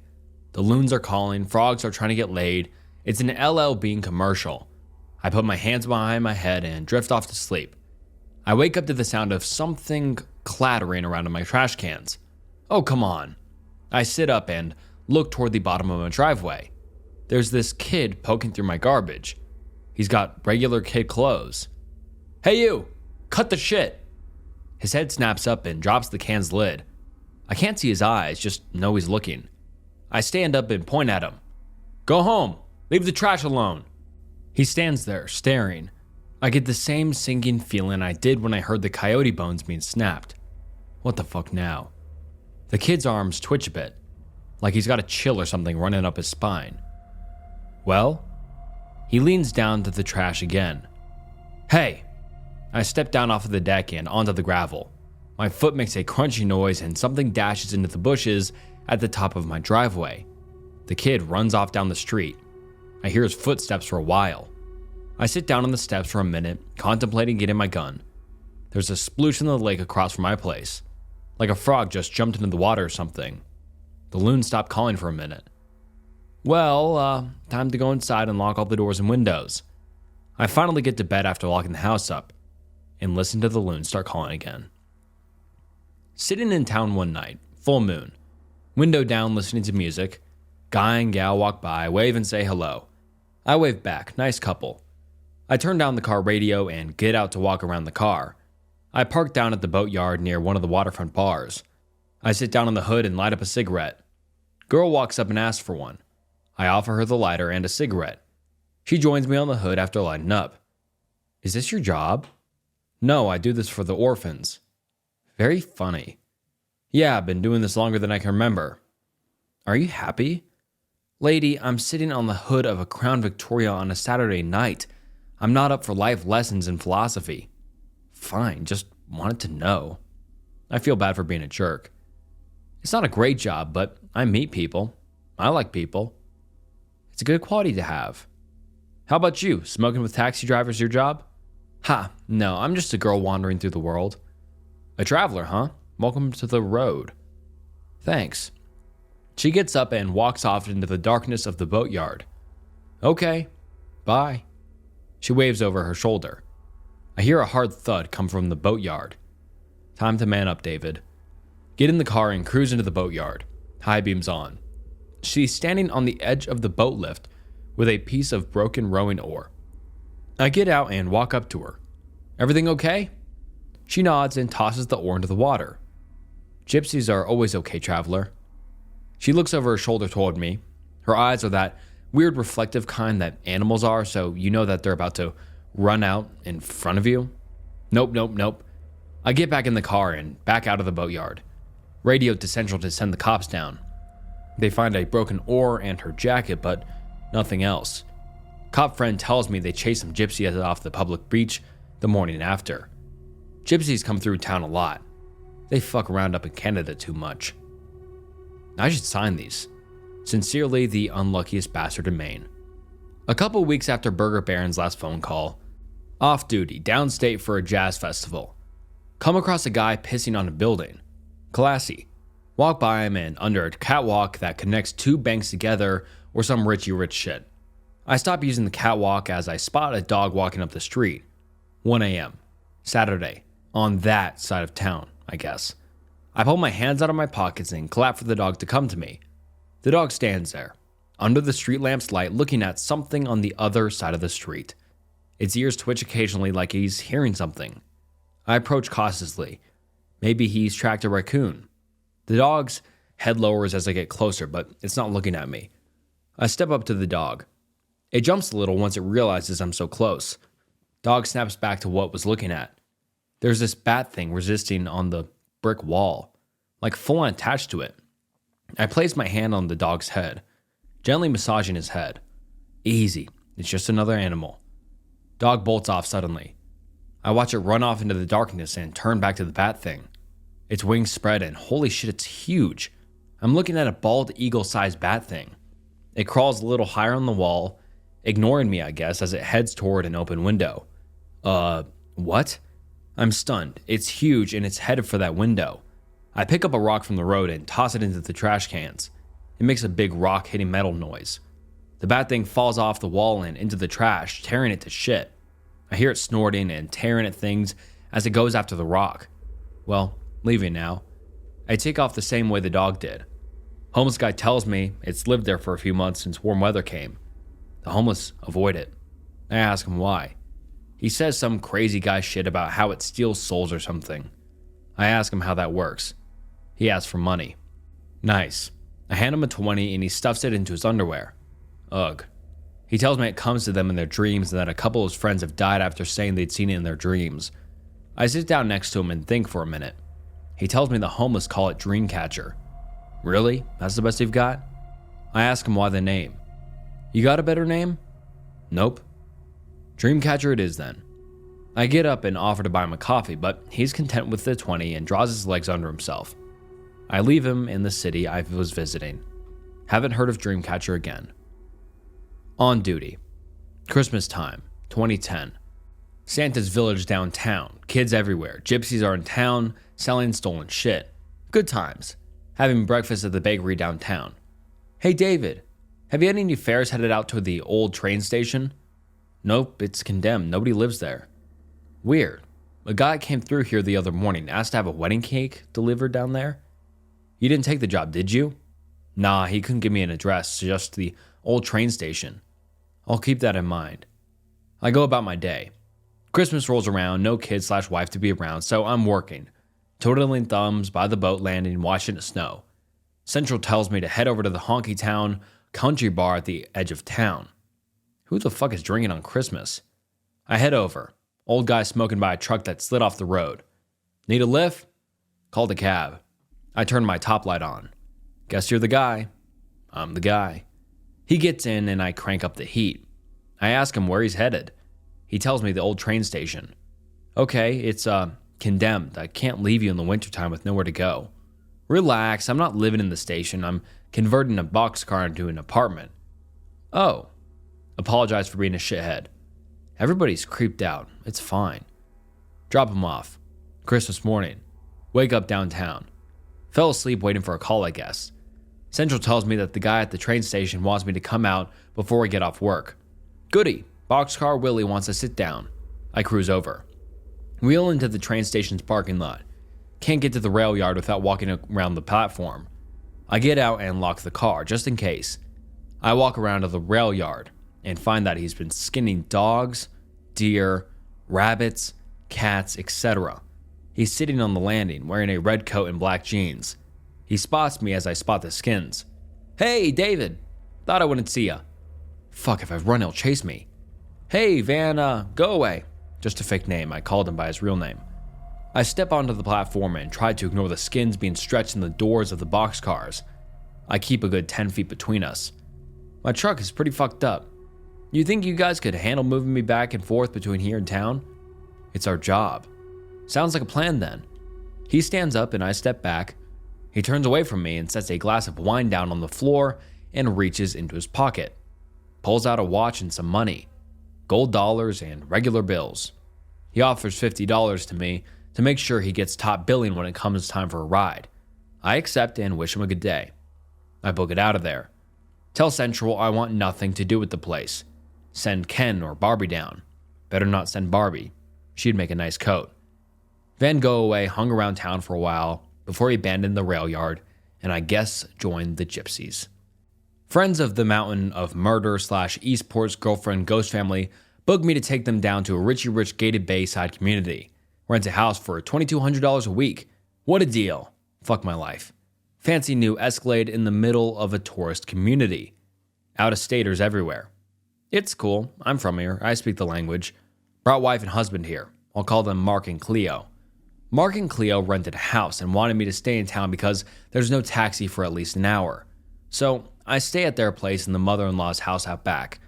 The loons are calling, frogs are trying to get laid. It's an LL Bean commercial. I put my hands behind my head and drift off to sleep. I wake up to the sound of something clattering around in my trash cans. Oh, come on. I sit up and look toward the bottom of my driveway. There's this kid poking through my garbage. He's got regular kid clothes. Hey you, cut the shit. His head snaps up and drops the can's lid. I can't see his eyes, just know he's looking. I stand up and point at him. Go home, leave the trash alone. He stands there, staring. I get the same sinking feeling I did when I heard the coyote bones being snapped. What the fuck now? The kid's arms twitch a bit, like he's got a chill or something running up his spine. Well, he leans down to the trash again. Hey! I step down off of the deck and onto the gravel. My foot makes a crunchy noise and something dashes into the bushes at the top of my driveway. The kid runs off down the street. I hear his footsteps for a while. I sit down on the steps for a minute, contemplating getting my gun. There's a sploosh in the lake across from my place, like a frog just jumped into the water or something. The loons stopped calling for a minute. Well, time to go inside and lock all the doors and windows. I finally get to bed after locking the house up and listen to the loons start calling again. Sitting in town one night, full moon, window down listening to music, guy and gal walk by, wave and say hello. I wave back, nice couple. I turn down the car radio and get out to walk around the car. I park down at the boatyard near one of the waterfront bars. I sit down on the hood and light up a cigarette. Girl walks up and asks for one. I offer her the lighter and a cigarette. She joins me on the hood after lighting up. Is this your job? No, I do this for the orphans. Very funny. Yeah, I've been doing this longer than I can remember. Are you happy? Lady, I'm sitting on the hood of a Crown Victoria on a Saturday night. I'm not up for life lessons in philosophy. Fine, just wanted to know. I feel bad for being a jerk. It's not a great job, but I meet people. I like people. It's a good quality to have. How about you? Smoking with taxi drivers your job? Ha, no, I'm just a girl wandering through the world. A traveler, huh? Welcome to the road. Thanks. She gets up and walks off into the darkness of the boatyard. Okay, bye. She waves over her shoulder. I hear a hard thud come from the boatyard. Time to man up, David. Get in the car and cruise into the boatyard. High beams on. She's standing on the edge of the boat lift with a piece of broken rowing oar. I get out and walk up to her. Everything okay? She nods and tosses the oar into the water. Gypsies are always okay, traveler. She looks over her shoulder toward me. Her eyes are that weird reflective kind that animals are, so you know that they're about to run out in front of you. Nope. I get back in the car and back out of the boatyard. Radio to Central to send the cops down. They find a broken oar and her jacket, but nothing else. Cop friend tells me they chased some gypsies off the public beach the morning after. Gypsies come through town a lot. They fuck around up in Canada too much. I should sign these. Sincerely, the unluckiest bastard in Maine. A couple weeks after Burger Baron's last phone call, off duty, downstate for a jazz festival. Come across a guy pissing on a building. Classy. Walk by him and under a catwalk that connects two banks together or some rich shit. I stop using the catwalk as I spot a dog walking up the street. 1 a.m. Saturday. On that side of town, I guess. I pull my hands out of my pockets and clap for the dog to come to me. The dog stands there, under the street lamp's light, looking at something on the other side of the street. Its ears twitch occasionally like he's hearing something. I approach cautiously. Maybe he's tracked a raccoon. The dog's head lowers as I get closer, but it's not looking at me. I step up to the dog. It jumps a little once it realizes I'm so close. Dog snaps back to what it was looking at. There's this bat thing resisting on the brick wall, like full on attached to it. I place my hand on the dog's head, gently massaging his head. Easy, it's just another animal. Dog bolts off suddenly. I watch it run off into the darkness and turn back to the bat thing. Its wings spread and holy shit, it's huge. I'm looking at a bald eagle-sized bat thing. It crawls a little higher on the wall, ignoring me, I guess, as it heads toward an open window. What? I'm stunned. It's huge and it's headed for that window. I pick up a rock from the road and toss it into the trash cans. It makes a big rock hitting metal noise. The bat thing falls off the wall and into the trash, tearing it to shit. I hear it snorting and tearing at things as it goes after the rock. Well, leaving now. I take off the same way the dog did. Homeless guy tells me it's lived there for a few months since warm weather came. The homeless avoid it. I ask him why. He says some crazy guy shit about how it steals souls or something. I ask him how that works. He asks for money. Nice. I hand him a 20 and he stuffs it into his underwear. Ugh. He tells me it comes to them in their dreams and that a couple of his friends have died after saying they'd seen it in their dreams. I sit down next to him and think for a minute. He tells me the homeless call it Dreamcatcher. Really? That's the best you've got? I ask him why the name. You got a better name? Nope. Dreamcatcher it is then. I get up and offer to buy him a coffee, but he's content with the 20 and draws his legs under himself. I leave him in the city I was visiting. Haven't heard of Dreamcatcher again. On duty. Christmas time, 2010. Santa's village downtown. Kids everywhere. Gypsies are in town, selling stolen shit. Good times. Having breakfast at the bakery downtown. Hey David, have you had any fares headed out to the old train station? Nope, it's condemned. Nobody lives there. Weird. A guy came through here the other morning, asked to have a wedding cake delivered down there. You didn't take the job, did you? Nah, he couldn't give me an address, just the old train station. I'll keep that in mind. I go about my day. Christmas rolls around, no kid/wife to be around, so I'm working. Twiddling thumbs by the boat landing, watching it snow. Central tells me to head over to the honky town country bar at the edge of town. Who the fuck is drinking on Christmas? I head over. Old guy smoking by a truck that slid off the road. Need a lift? Called a cab. I turn my top light on. Guess you're the guy. I'm the guy. He gets in and I crank up the heat. I ask him where he's headed. He tells me the old train station. Okay, it's condemned. I can't leave you in the wintertime with nowhere to go. Relax, I'm not living in the station. I'm converting a boxcar into an apartment. Oh. Apologize for being a shithead. Everybody's creeped out. It's fine. Drop him off. Christmas morning. Wake up downtown. Fell asleep waiting for a call, I guess. Central tells me that the guy at the train station wants me to come out before we get off work. Goody. Boxcar Willie wants to sit down. I cruise over. Wheel into the train station's parking lot. Can't get to the rail yard without walking around the platform. I get out and lock the car, just in case. I walk around to the rail yard and find that he's been skinning dogs, deer, rabbits, cats, etc. He's sitting on the landing, wearing a red coat and black jeans. He spots me as I spot the skins. Hey, David. Thought I wouldn't see ya. Fuck, if I run, he'll chase me. Hey, Van, go away. Just a fake name. I called him by his real name. I step onto the platform and try to ignore the skins being stretched in the doors of the boxcars. I keep a good 10 feet between us. My truck is pretty fucked up. You think you guys could handle moving me back and forth between here and town? It's our job. Sounds like a plan then. He stands up and I step back. He turns away from me and sets a glass of wine down on the floor and reaches into his pocket. Pulls out a watch and some money. Gold dollars and regular bills. He offers $50 to me to make sure he gets top billing when it comes time for a ride. I accept and wish him a good day. I book it out of there. Tell Central I want nothing to do with the place. Send Ken or Barbie down. Better not send Barbie. She'd make a nice coat. Van Go Away hung around town for a while before he abandoned the rail yard and I guess joined the Gypsies. Friends of the Mountain of Murder / Eastport's girlfriend ghost family booked me to take them down to a Richie Rich gated Bayside community. Rent a house for $2,200 a week. What a deal. Fuck my life. Fancy new Escalade in the middle of a tourist community. Out-of-staters everywhere. It's cool. I'm from here. I speak the language. Brought wife and husband here. I'll call them Mark and Cleo. Mark and Cleo rented a house and wanted me to stay in town because there's no taxi for at least an hour. So I stay at their place in the mother-in-law's house out back.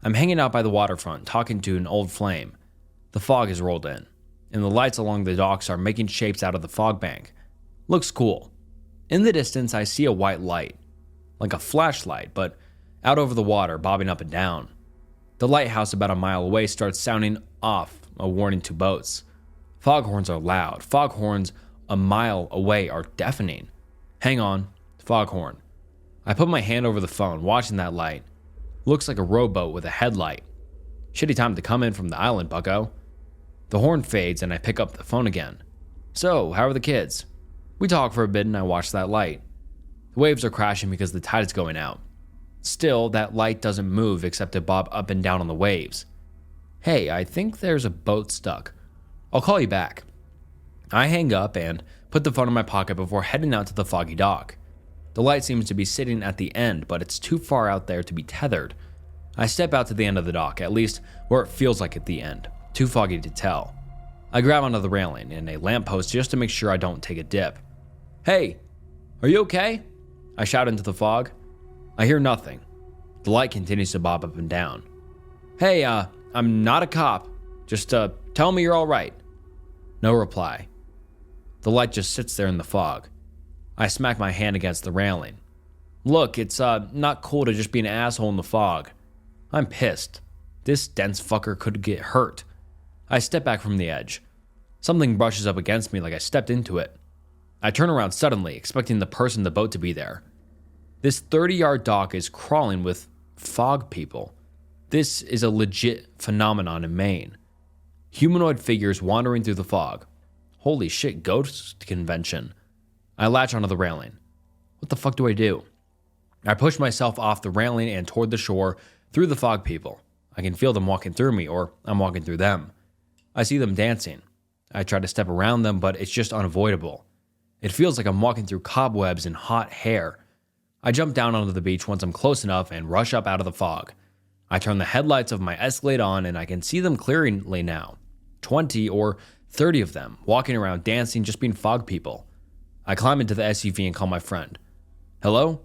I'm hanging out by the waterfront, talking to an old flame. The fog has rolled in, and the lights along the docks are making shapes out of the fog bank. Looks cool. In the distance, I see a white light, like a flashlight, but out over the water, bobbing up and down. The lighthouse about a mile away starts sounding off, a warning to boats. Foghorns are loud. Foghorns a mile away are deafening. Hang on, foghorn. I put my hand over the phone, watching that light. Looks like a rowboat with a headlight. Shitty time to come in from the island, bucko. The horn fades and I pick up the phone again. So, how are the kids? We talk for a bit and I watch that light. The waves are crashing because the tide is going out. Still, that light doesn't move except to bob up and down on the waves. Hey, I think there's a boat stuck. I'll call you back. I hang up and put the phone in my pocket before heading out to the foggy dock. The light seems to be sitting at the end, but it's too far out there to be tethered. I step out to the end of the dock, at least where it feels like at the end. Too foggy to tell. I grab onto the railing and a lamppost just to make sure I don't take a dip. Hey, are you okay? I shout into the fog. I hear nothing. The light continues to bob up and down. Hey, I'm not a cop. Just tell me you're all right. No reply. The light just sits there in the fog. I smack my hand against the railing. Look, it's not cool to just be an asshole in the fog. I'm pissed. This dense fucker could get hurt. I step back from the edge. Something brushes up against me like I stepped into it. I turn around suddenly, expecting the person in the boat to be there. This 30-yard dock is crawling with fog people. This is a legit phenomenon in Maine. Humanoid figures wandering through the fog. Holy shit, ghost convention. I latch onto the railing. What the fuck do I do? I push myself off the railing and toward the shore through the fog people. I can feel them walking through me, or I'm walking through them. I see them dancing. I try to step around them, but it's just unavoidable. It feels like I'm walking through cobwebs and hot hair. I jump down onto the beach once I'm close enough and rush up out of the fog. I turn the headlights of my Escalade on and I can see them clearly now. 20 or 30 of them, walking around dancing, just being fog people. I climb into the SUV and call my friend. Hello?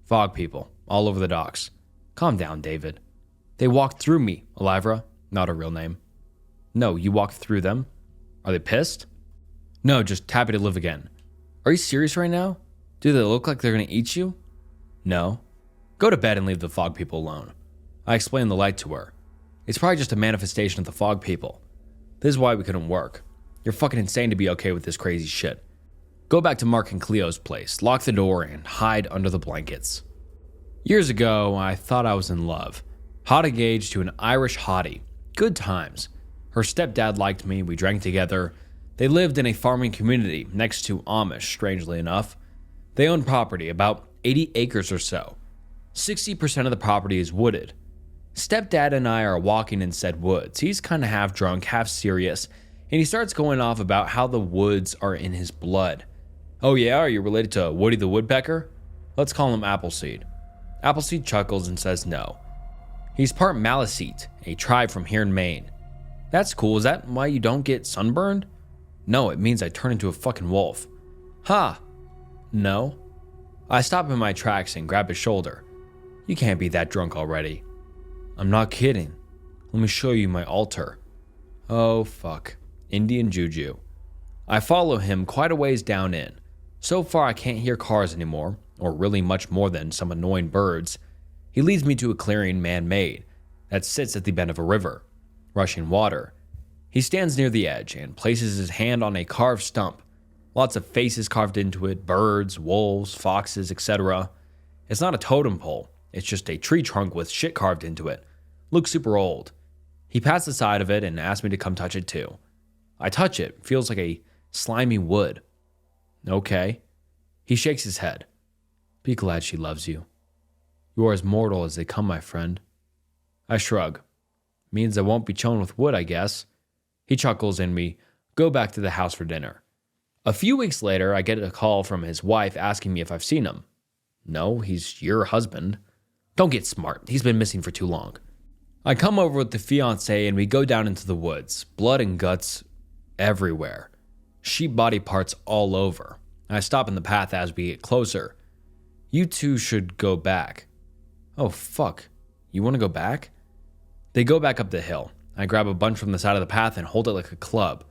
Fog people, all over the docks. Calm down, David. They walked through me, Elivra. Not a real name. No, you walked through them? Are they pissed? No, just happy to live again. Are you serious right now? Do they look like they're gonna eat you? No. Go to bed and leave the fog people alone. I explained the light to her. It's probably just a manifestation of the fog people. This is why we couldn't work. You're fucking insane to be okay with this crazy shit. Go back to Mark and Cleo's place, lock the door, and hide under the blankets. Years ago, I thought I was in love. Hot engaged to an Irish hottie. Good times. Her stepdad liked me, we drank together. They lived in a farming community next to Amish, strangely enough. They owned property, about 80 acres or so. 60% of the property is wooded. Stepdad and I are walking in said woods. He's kind of half drunk, half serious, and he starts going off about how the woods are in his blood. Oh yeah, are you related to Woody the Woodpecker? Let's call him Appleseed. Appleseed chuckles and says no. He's part Maliseet, a tribe from here in Maine. That's cool, is that why you don't get sunburned? No, it means I turn into a fucking wolf. Ha! No. I stop in my tracks and grab his shoulder. You can't be that drunk already. I'm not kidding. Let me show you my altar. Oh fuck. Indian juju. I follow him quite a ways down in. So far I can't hear cars anymore, or really much more than some annoying birds. He leads me to a clearing man-made that sits at the bend of a river, rushing water. He stands near the edge and places his hand on a carved stump. Lots of faces carved into it, birds, wolves, foxes, etc. It's not a totem pole, it's just a tree trunk with shit carved into it. Looks super old. He pats the side of it and asks me to come touch it too. I touch it, feels like a slimy wood. Okay. He shakes his head. Be glad she loves you. You are as mortal as they come, my friend. I shrug. Means I won't be chilling with wood, I guess. He chuckles and we go back to the house for dinner. A few weeks later, I get a call from his wife asking me if I've seen him. No, he's your husband. Don't get smart. He's been missing for too long. I come over with the fiancé and we go down into the woods. Blood and guts everywhere. Sheep body parts all over. I stop in the path as we get closer. You two should go back. Oh, fuck. You want to go back? They go back up the hill. I grab a bunch from the side of the path and hold it like a club.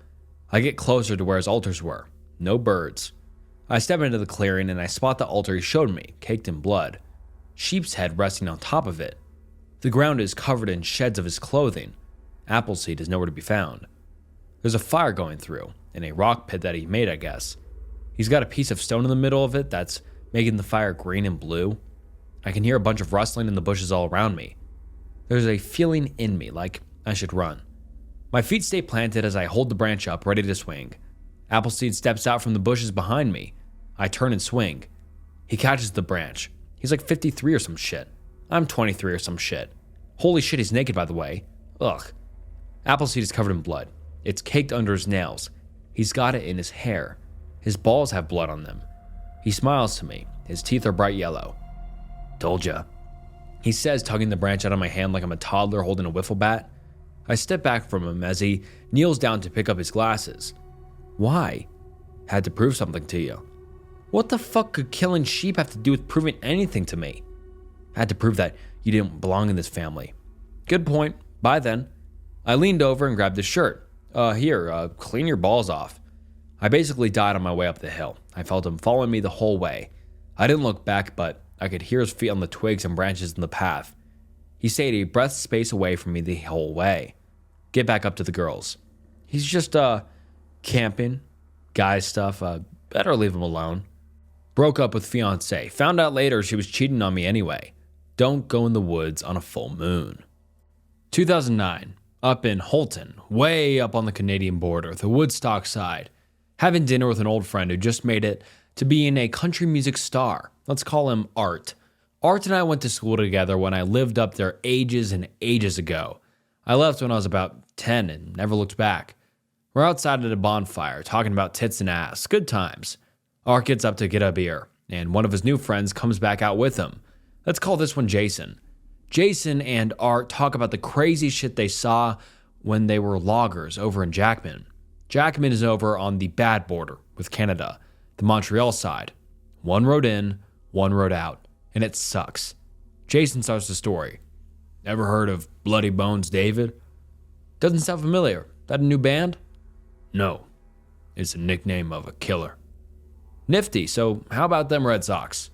I get closer to where his altars were. No birds. I step into the clearing and I spot the altar he showed me, caked in blood. Sheep's head resting on top of it. The ground is covered in sheds of his clothing. Appleseed is nowhere to be found. There's a fire going through, in a rock pit that he made, I guess. He's got a piece of stone in the middle of it that's making the fire green and blue. I can hear a bunch of rustling in the bushes all around me. There's a feeling in me like I should run. My feet stay planted as I hold the branch up, ready to swing. Appleseed steps out from the bushes behind me. I turn and swing. He catches the branch. He's like 53 or some shit. I'm 23 or some shit. Holy shit, he's naked, by the way. Ugh. Appleseed is covered in blood. It's caked under his nails. He's got it in his hair. His balls have blood on them. He smiles to me. His teeth are bright yellow. Told ya. He says, tugging the branch out of my hand like I'm a toddler holding a wiffle bat. I step back from him as he kneels down to pick up his glasses. Why? Had to prove something to you. What the fuck could killing sheep have to do with proving anything to me? Had to prove that you didn't belong in this family. Good point. Bye then. I leaned over and grabbed his shirt. Here, clean your balls off. I basically died on my way up the hill. I felt him following me the whole way. I didn't look back, but I could hear his feet on the twigs and branches in the path. He stayed a breath's space away from me the whole way. Get back up to the girls. He's just, camping. Guy stuff. Better leave him alone. Broke up with fiancé. Found out later she was cheating on me anyway. Don't go in the woods on a full moon. 2009. Up in Holton, way up on the Canadian border, the Woodstock side. Having dinner with an old friend who just made it to being a country music star. Let's call him Art. Art and I went to school together when I lived up there ages and ages ago. I left when I was about 10 and never looked back. We're outside at a bonfire, talking about tits and ass. Good times. Art gets up to get a beer, and one of his new friends comes back out with him. Let's call this one Jason. Jason and Art talk about the crazy shit they saw when they were loggers over in Jackman. Jackman is over on the bad border with Canada, the Montreal side. One road in, one road out, and it sucks. Jason starts the story. Ever heard of Bloody Bones David? Doesn't sound familiar. That a new band? No. It's a nickname of a killer. Nifty, so how about them Red Sox?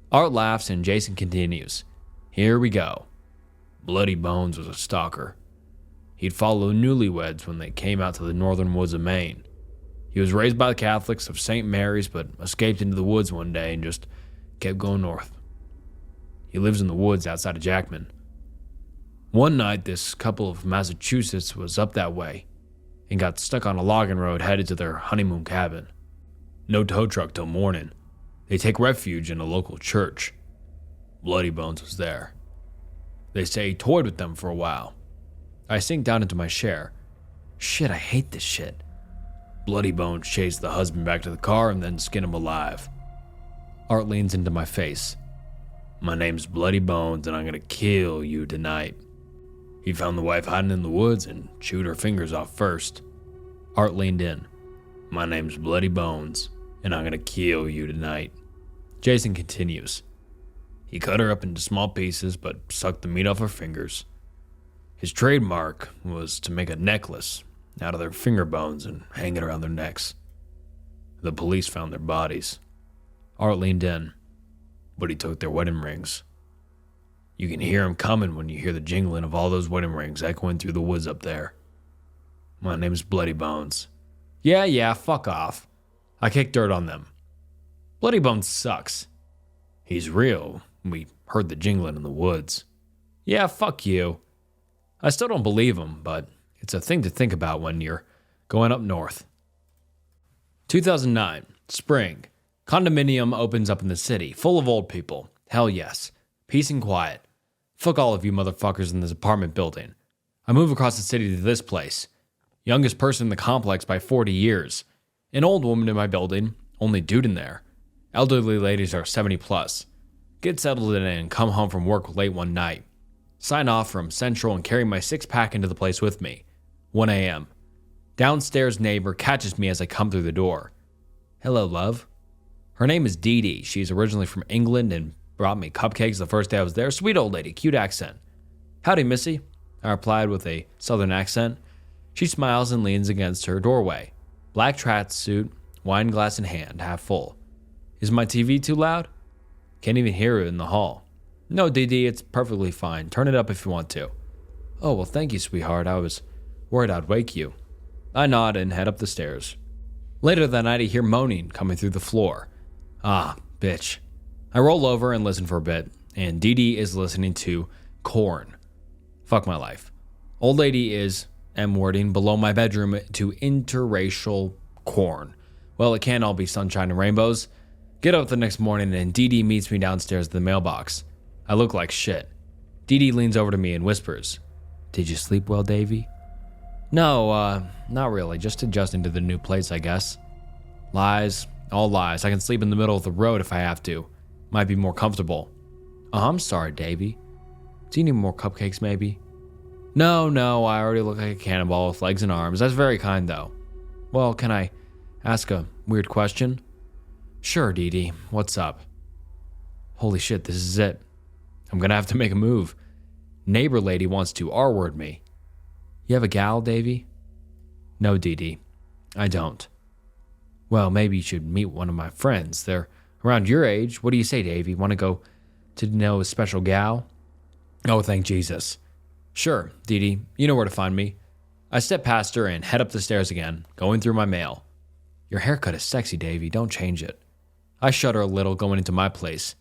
Art laughs and Jason continues. Here we go. Bloody Bones was a stalker. He'd follow newlyweds when they came out to the northern woods of Maine. He was raised by the Catholics of St. Mary's, but escaped into the woods one day and just kept going north. He lives in the woods outside of Jackman. One night, this couple of Massachusetts was up that way and got stuck on a logging road headed to their honeymoon cabin. No tow truck till morning. They take refuge in a local church. Bloody Bones was there. They say he toyed with them for a while. I sink down into my chair. Shit, I hate this shit. Bloody Bones chased the husband back to the car and then skinned him alive. Art leans into my face. My name's Bloody Bones and I'm gonna kill you tonight. He found the wife hiding in the woods and chewed her fingers off first. Art leaned in. My name's Bloody Bones and I'm gonna kill you tonight. Jason continues. He cut her up into small pieces but sucked the meat off her fingers. His trademark was to make a necklace out of their finger bones and hang it around their necks. The police found their bodies. Art leaned in, but he took their wedding rings. You can hear him coming when you hear the jingling of all those wedding rings echoing through the woods up there. My name's Bloody Bones. Yeah, fuck off. I kicked dirt on them. Bloody Bones sucks. He's real. We heard the jingling in the woods. Yeah, fuck you. I still don't believe him, but it's a thing to think about when you're going up north. 2009, spring. Condominium opens up in the city, full of old people. Hell yes. Peace and quiet. Fuck all of you motherfuckers in this apartment building. I move across the city to this place. Youngest person in the complex by 40 years. An old woman in my building, only dude in there. Elderly ladies are 70 plus. Get settled in and come home from work late one night. Sign off from Central and carry my 6-pack into the place with me. 1 a.m. Downstairs neighbor catches me as I come through the door. Hello, love. Her name is Dee Dee. She's originally from England and brought me cupcakes the first day I was there. Sweet old lady, cute accent. Howdy, missy, I replied with a southern accent. She smiles and leans against her doorway. Black tracksuit, wine glass in hand, half full. Is my TV too loud? Can't even hear it in the hall. No, Dee Dee, it's perfectly fine. Turn it up if you want to. Oh, well, thank you, sweetheart. I was worried I'd wake you. I nod and head up the stairs. Later that night, I hear moaning coming through the floor. Ah, bitch. I roll over and listen for a bit, and Dee Dee is listening to Korn. Fuck my life. Old lady is M-wording below my bedroom to interracial Korn. Well, it can't all be sunshine and rainbows. Get up the next morning, and Dee Dee meets me downstairs at the mailbox. I look like shit. Dee Dee leans over to me and whispers, Did you sleep well, Davey? No, not really. Just adjusting to the new place, I guess. Lies. All lies. I can sleep in the middle of the road if I have to. Might be more comfortable. Oh, I'm sorry, Davey. Do you need more cupcakes, maybe? No, I already look like a cannonball with legs and arms. That's very kind, though. Well, can I ask a weird question? Sure, Dee Dee. What's up? Holy shit, this is it. I'm gonna have to make a move. Neighbor lady wants to R-word me. You have a gal, Davey? No, Dee Dee. I don't. Well, maybe you should meet one of my friends. They're around your age. What do you say, Davey? Want to go to know a special gal? Oh, thank Jesus. Sure, Dee Dee. You know where to find me. I step past her and head up the stairs again, going through my mail. Your haircut is sexy, Davey. Don't change it. I shudder a little going into my place.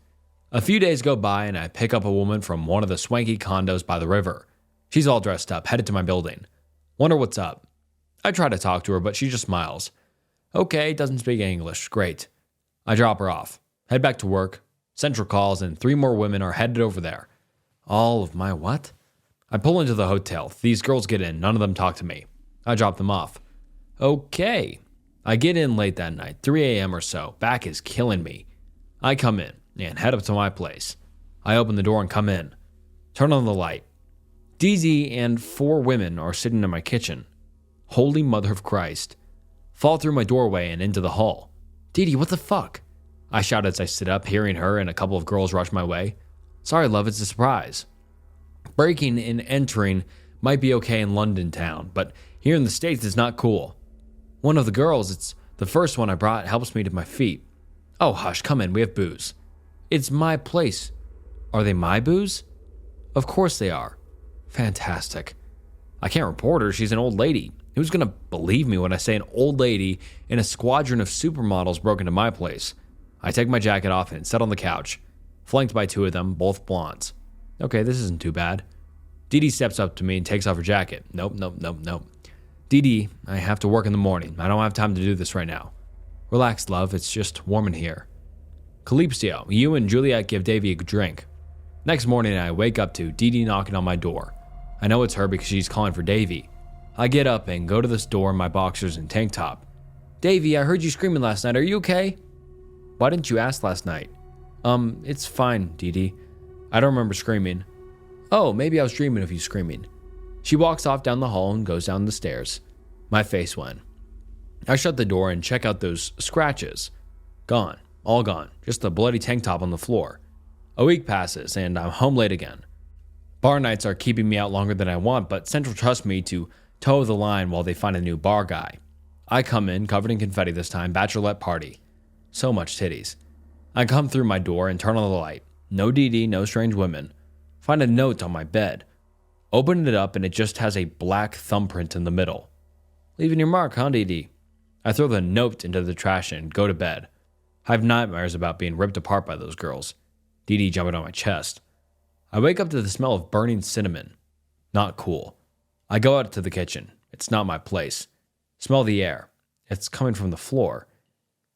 A few days go by and I pick up a woman from one of the swanky condos by the river. She's all dressed up, headed to my building. Wonder what's up. I try to talk to her, but she just smiles. Okay, doesn't speak English. Great. I drop her off. Head back to work. Central calls and 3 more women are headed over there. All of my what? I pull into the hotel. These girls get in. None of them talk to me. I drop them off. Okay. I get in late that night, 3 a.m. or so. Back is killing me. I come in and head up to my place. I open the door and come in. Turn on the light. DZ and 4 women are sitting in my kitchen. Holy mother of Christ. Fall through my doorway and into the hall. Dee Dee, what the fuck? I shout as I sit up, hearing her and a couple of girls rush my way. Sorry, love, it's a surprise. Breaking and entering might be okay in London town, but here in the States it's not cool. One of the girls, it's the first one I brought, helps me to my feet. Oh, hush, come in, we have booze. It's my place. Are they my booze? Of course they are. Fantastic. I can't report her, she's an old lady. Who's gonna believe me when I say an old lady in a squadron of supermodels broke into my place? I take my jacket off and sit on the couch, flanked by 2 of them, both blondes. Okay, this isn't too bad. Dee Dee steps up to me and takes off her jacket. Nope. Dee Dee, I have to work in the morning. I don't have time to do this right now. Relax, love, it's just warm in here. Calypso, you and Juliet give Davey a drink. Next morning, I wake up to Dee Dee knocking on my door. I know it's her because she's calling for Davey. I get up and go to the store in my boxers and tank top. Davey, I heard you screaming last night. Are you okay? Why didn't you ask last night? It's fine, Dee Dee. I don't remember screaming. Oh, maybe I was dreaming of you screaming. She walks off down the hall and goes down the stairs. My face went. I shut the door and check out those scratches. Gone. All gone. Just a bloody tank top on the floor. A week passes and I'm home late again. Bar nights are keeping me out longer than I want, but Central trusts me to toe the line while they find a new bar guy. I come in, covered in confetti this time, bachelorette party. So much titties. I come through my door and turn on the light. No Dee Dee, no strange women. Find a note on my bed. Open it up and it just has a black thumbprint in the middle. Leaving your mark, huh, Dee Dee? I throw the note into the trash and go to bed. I have nightmares about being ripped apart by those girls. Dee Dee jumping on my chest. I wake up to the smell of burning cinnamon. Not cool. I go out to the kitchen. It's not my place. Smell the air. It's coming from the floor.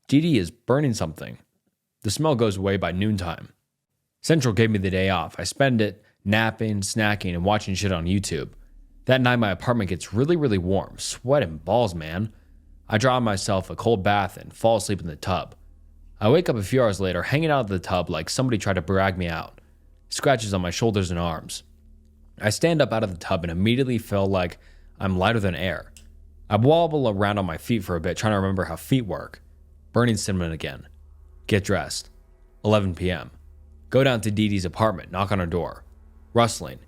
Dee Dee is burning something. The smell goes away by noontime. Central gave me the day off. I spend it napping, snacking, and watching shit on YouTube. That night my apartment gets really, really warm. Sweat and balls, man. I draw myself a cold bath and fall asleep in the tub. I wake up a few hours later, hanging out of the tub like somebody tried to brag me out. Scratches on my shoulders and arms. I stand up out of the tub and immediately feel like I'm lighter than air. I wobble around on my feet for a bit, trying to remember how feet work. Burning cinnamon again. Get dressed. 11 p.m. Go down to Dee Dee's apartment, knock on her door. Rustling.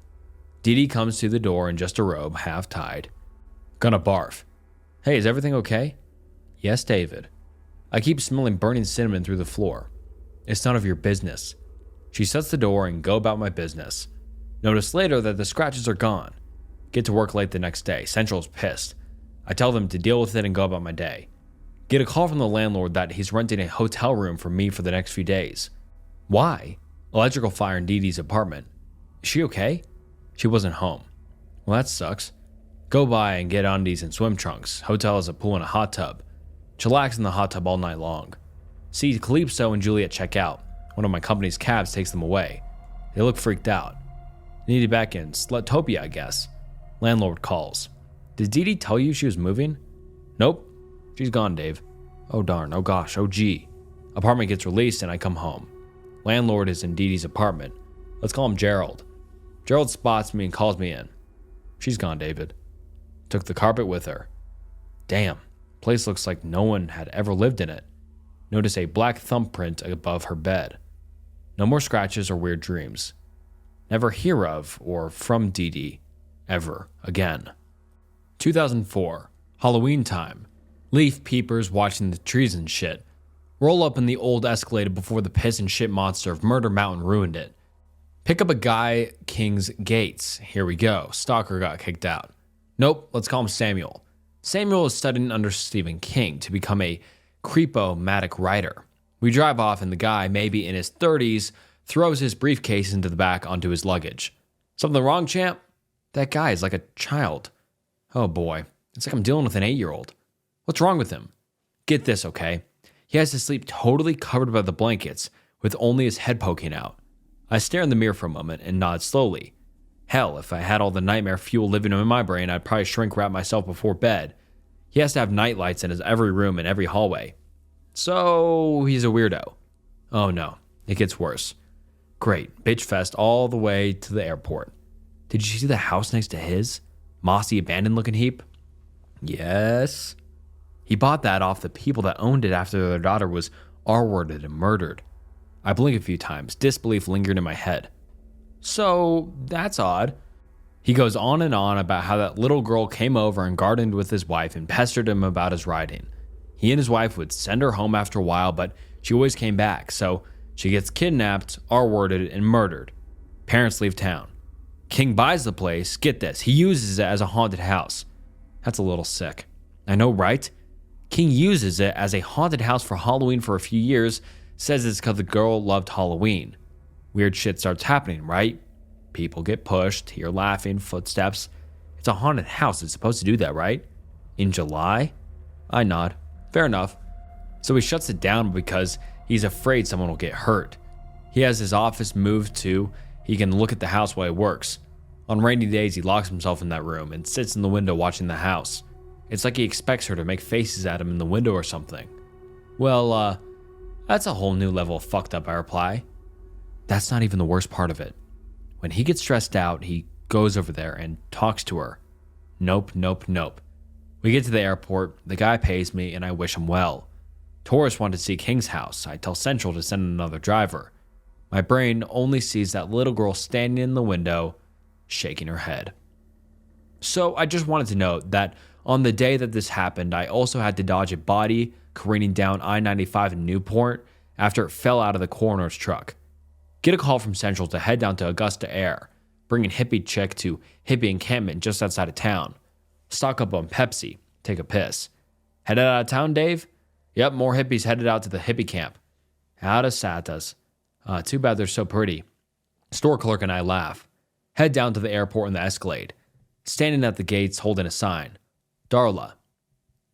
Dee Dee comes to the door in just a robe, half tied. Gonna barf. Hey, is everything okay? Yes, David. I keep smelling burning cinnamon through the floor. It's none of your business. She shuts the door and go about my business. Notice later that the scratches are gone. Get to work late the next day. Central's pissed. I tell them to deal with it and go about my day. Get a call from the landlord that he's renting a hotel room for me for the next few days. Why? Electrical fire in Dee Dee's apartment. Is she okay? She wasn't home. Well, that sucks. Go by and get undies and swim trunks. Hotel has a pool and a hot tub. Chillax in the hot tub all night long. See Calypso and Juliet check out. One of my company's cabs takes them away. They look freaked out. Needed back in Slutopia, I guess. Landlord calls. Did Dee Dee tell you she was moving? Nope. She's gone, Dave. Oh darn, oh gosh, oh gee. Apartment gets released and I come home. Landlord is in Dee Dee's apartment. Let's call him Gerald. Gerald spots me and calls me in. She's gone, David. Took the carpet with her. Damn, place looks like no one had ever lived in it. Notice a black thumbprint above her bed. No more scratches or weird dreams. Never hear of or from Dee Dee ever again. 2004, Halloween time. Leaf peepers watching the trees and shit. Roll up in the old Escalade before the piss and shit monster of Murder Mountain ruined it. Pick up a guy King's Gates. Here we go. Stalker got kicked out. Nope, let's call him Samuel. Samuel is studying under Stephen King to become a creepo-matic writer. We drive off and the guy, maybe in his 30s, throws his briefcase into the back onto his luggage. Something wrong, champ? That guy is like a child. Oh boy, it's like I'm dealing with an 8-year-old. What's wrong with him? Get this, okay? He has to sleep totally covered by the blankets, with only his head poking out. I stare in the mirror for a moment and nod slowly. Hell, if I had all the nightmare fuel living in my brain, I'd probably shrink wrap myself before bed. He has to have night lights in his every room and every hallway. So, he's a weirdo. Oh no, it gets worse. Great, bitch fest all the way to the airport. Did you see the house next to his? Mossy, abandoned looking heap? Yes. He bought that off the people that owned it after their daughter was R-worded and murdered. I blink a few times, disbelief lingered in my head. So, that's odd. He goes on and on about how that little girl came over and gardened with his wife and pestered him about his writing. He and his wife would send her home after a while, but she always came back, so she gets kidnapped, R-worded, and murdered. Parents leave town. King buys the place, get this, he uses it as a haunted house. That's a little sick. I know, right? King uses it as a haunted house for Halloween for a few years, says it's because the girl loved Halloween. Weird shit starts happening, right? People get pushed, hear laughing, footsteps. It's a haunted house, it's supposed to do that, right? In July? I nod. Fair enough. So he shuts it down because he's afraid someone will get hurt. He has his office moved to, he can look at the house while he works. On rainy days, he locks himself in that room and sits in the window watching the house. It's like he expects her to make faces at him in the window or something. Well, that's a whole new level of fucked up, I reply. That's not even the worst part of it. When he gets stressed out, he goes over there and talks to her. Nope, nope, nope. We get to the airport, the guy pays me, and I wish him well. Tourists want to see King's house. I tell Central to send another driver. My brain only sees that little girl standing in the window, shaking her head. So I just wanted to note that on the day that this happened, I also had to dodge a body careening down I-95 in Newport after it fell out of the coroner's truck. Get a call from Central to head down to Augusta Air, bringing hippie chick to hippie encampment just outside of town. Stock up on Pepsi, take a piss. Headed out of town, Dave? Yep, more hippies headed out to the hippie camp. Out of Satas. Too bad they're so pretty. Store clerk and I laugh. Head down to the airport in the Escalade. Standing at the gates holding a sign. Darla.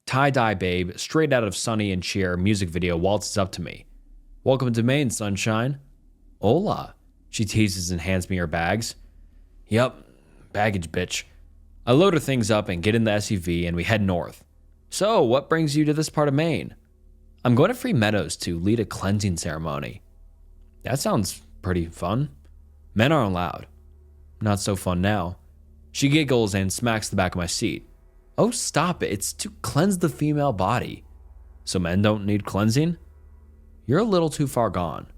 Tie-dye babe, straight out of Sonny and Cher music video waltzes up to me. Welcome to Maine, sunshine. Hola. She teases and hands me her bags. Yup, baggage bitch. I load her things up and get in the SUV and we head north. So, what brings you to this part of Maine? I'm going to Free Meadows to lead a cleansing ceremony. That sounds pretty fun. Men aren't allowed. Not so fun now. She giggles and smacks the back of my seat. Oh, stop it. It's to cleanse the female body. So men don't need cleansing? You're a little too far gone.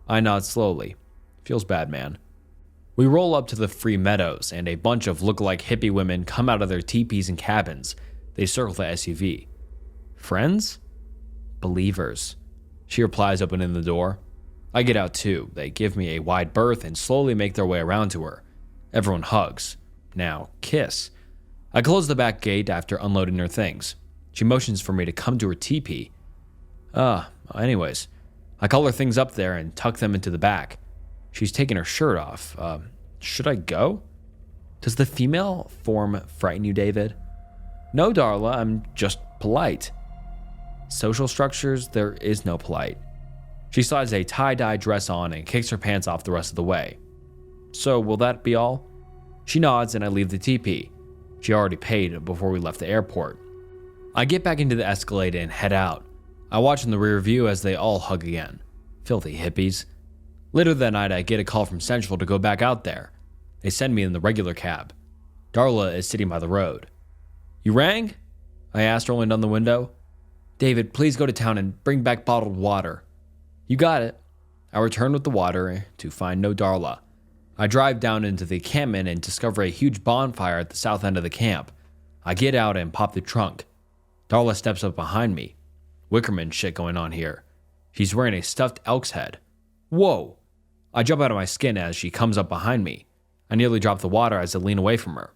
I nod slowly. Feels bad, man. We roll up to the free meadows, and a bunch of look-alike hippie women come out of their teepees and cabins. They circle the SUV. Friends? Believers. She replies, opening the door. I get out too. They give me a wide berth and slowly make their way around to her. Everyone hugs. Now, kiss. I close the back gate after unloading her things. She motions for me to come to her teepee. Anyways, I call her things up there and tuck them into the back. She's taking her shirt off. Should I go? Does the female form frighten you, David? No, Darla, I'm just polite. Social structures, there is no polite. She slides a tie-dye dress on and kicks her pants off the rest of the way. So, will that be all? She nods and I leave the teepee. She already paid before we left the airport. I get back into the Escalade and head out. I watch in the rear view as they all hug again. Filthy hippies. Later that night, I get a call from Central to go back out there. They send me in the regular cab. Darla is sitting by the road. You rang? I asked, rolling down the window. David, please go to town and bring back bottled water. You got it. I return with the water to find no Darla. I drive down into the encampment and discover a huge bonfire at the south end of the camp. I get out and pop the trunk. Darla steps up behind me. Wickerman shit going on here. She's wearing a stuffed elk's head. Whoa! I jump out of my skin as she comes up behind me. I nearly drop the water as I lean away from her.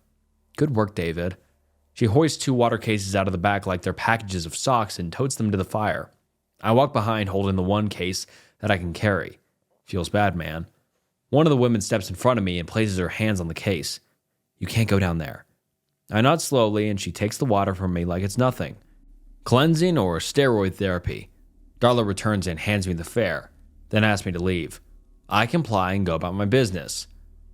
Good work, David. She hoists 2 water cases out of the back like they're packages of socks and totes them to the fire. I walk behind holding the one case that I can carry. Feels bad, man. One of the women steps in front of me and places her hands on the case. You can't go down there. I nod slowly and she takes the water from me like it's nothing. Cleansing or steroid therapy? Darla returns and hands me the fare, then asks me to leave. I comply and go about my business.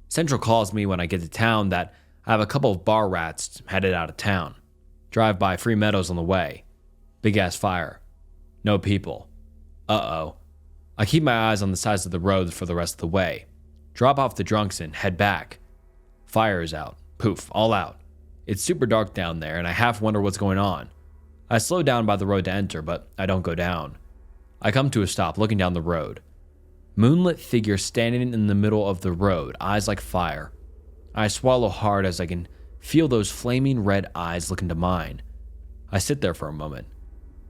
Central calls me when I get to town that I have a couple of bar rats headed out of town. Drive by Free Meadows on the way. Big ass fire. No people. Uh-oh. I keep my eyes on the sides of the road for the rest of the way. Drop off the drunks and head back. Fire is out. Poof, all out. It's super dark down there and I half wonder what's going on. I slow down by the road to enter, but I don't go down. I come to a stop looking down the road. Moonlit figure standing in the middle of the road, eyes like fire. I swallow hard as I can feel those flaming red eyes look into mine. I sit there for a moment,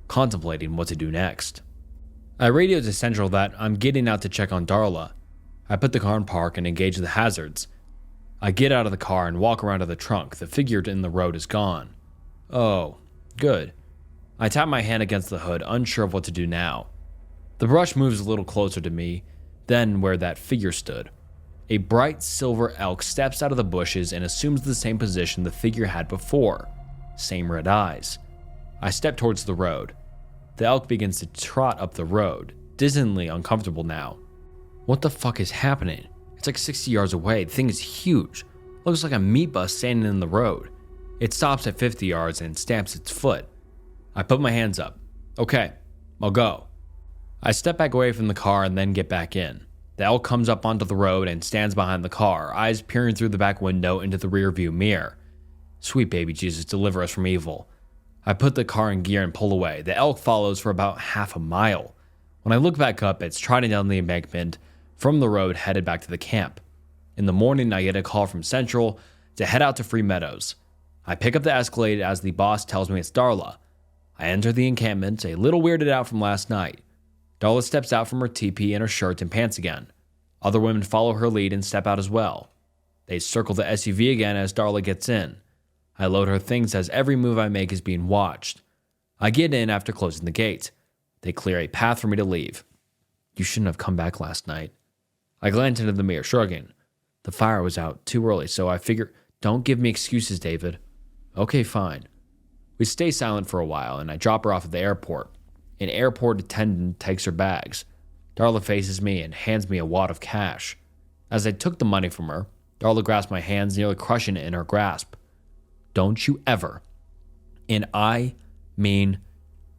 contemplating what to do next. I radio to Central that I'm getting out to check on Darla. I put the car in park and engage the hazards. I get out of the car and walk around to the trunk. The figure in the road is gone. Oh, good. I tap my hand against the hood, unsure of what to do now. The brush moves a little closer to me, then where that figure stood. A bright silver elk steps out of the bushes and assumes the same position the figure had before. Same red eyes. I step towards the road. The elk begins to trot up the road, dizzyingly uncomfortable now. What the fuck is happening? It's like 60 yards away. The thing is huge. Looks like a meat bus standing in the road. It stops at 50 yards and stamps its foot. I put my hands up. Okay, I'll go. I step back away from the car and then get back in. The elk comes up onto the road and stands behind the car, eyes peering through the back window into the rear-view mirror. Sweet baby Jesus, deliver us from evil. I put the car in gear and pull away. The elk follows for about half a mile. When I look back up, it's trotting down the embankment from the road headed back to the camp. In the morning, I get a call from Central to head out to Free Meadows. I pick up the Escalade as the boss tells me it's Darla. I enter the encampment, a little weirded out from last night. Darla steps out from her teepee in her shirt and pants again. Other women follow her lead and step out as well. They circle the SUV again as Darla gets in. I load her things as every move I make is being watched. I get in after closing the gate. They clear a path for me to leave. You shouldn't have come back last night. I glance into the mirror, shrugging. The fire was out too early, so I figure, don't give me excuses, David. Okay, fine. We stay silent for a while, and I drop her off at the airport. An airport attendant takes her bags. Darla faces me and hands me a wad of cash. As I took the money from her, Darla grasped my hands, nearly crushing it in her grasp. Don't you ever, and I mean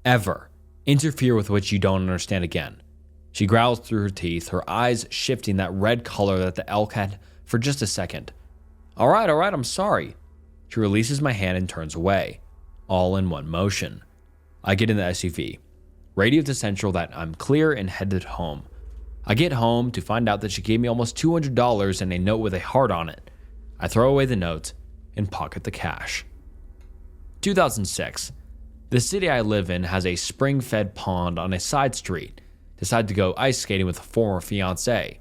ever, interfere with what you don't understand again. She growls through her teeth, her eyes shifting that red color that the elk had for just a second. All right, I'm sorry. She releases my hand and turns away, all in one motion. I get in the SUV. Radio to Central that I'm clear and headed home. I get home to find out that she gave me almost $200 and a note with a heart on it. I throw away the note and pocket the cash. 2006. The city I live in has a spring-fed pond on a side street. Decide to go ice skating with a former fiancée.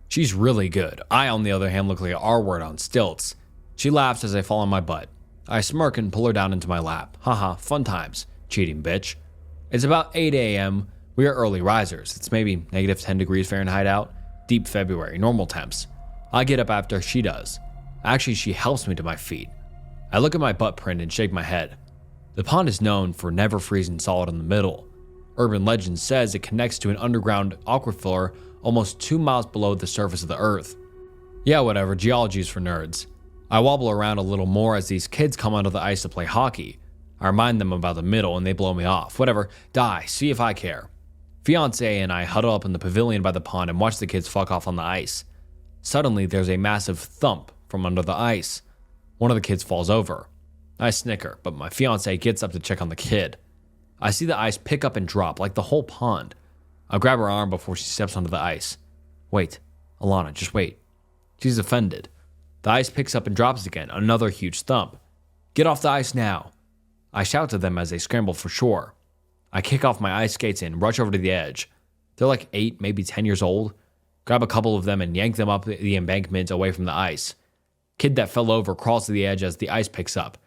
She's really good. I, on the other hand, look like an R-word on stilts. She laughs as I fall on my butt. I smirk and pull her down into my lap. Haha, fun times. Cheating bitch. It's about 8 a.m. We are early risers. It's maybe negative 10 degrees Fahrenheit out. Deep February, normal temps. I get up after she does. Actually, she helps me to my feet. I look at my butt print and shake my head. The pond is known for never freezing solid in the middle. Urban legend says it connects to an underground aquifer almost 2 miles below the surface of the earth. Yeah, whatever, geology is for nerds. I wobble around a little more as these kids come onto the ice to play hockey. I remind them about the middle and they blow me off. Whatever, die, see if I care. Fiancé and I huddle up in the pavilion by the pond and watch the kids fuck off on the ice. Suddenly, there's a massive thump from under the ice. One of the kids falls over. I snicker, but my fiancé gets up to check on the kid. I see the ice pick up and drop like the whole pond. I grab her arm before she steps onto the ice. Wait, Alana, just wait. She's offended. The ice picks up and drops again, another huge thump. Get off the ice now. I shout to them as they scramble for shore. I kick off my ice skates and rush over to the edge. They're like 8, maybe 10 years old. Grab a couple of them and yank them up the embankment away from the ice. Kid that fell over crawls to the edge as the ice picks up.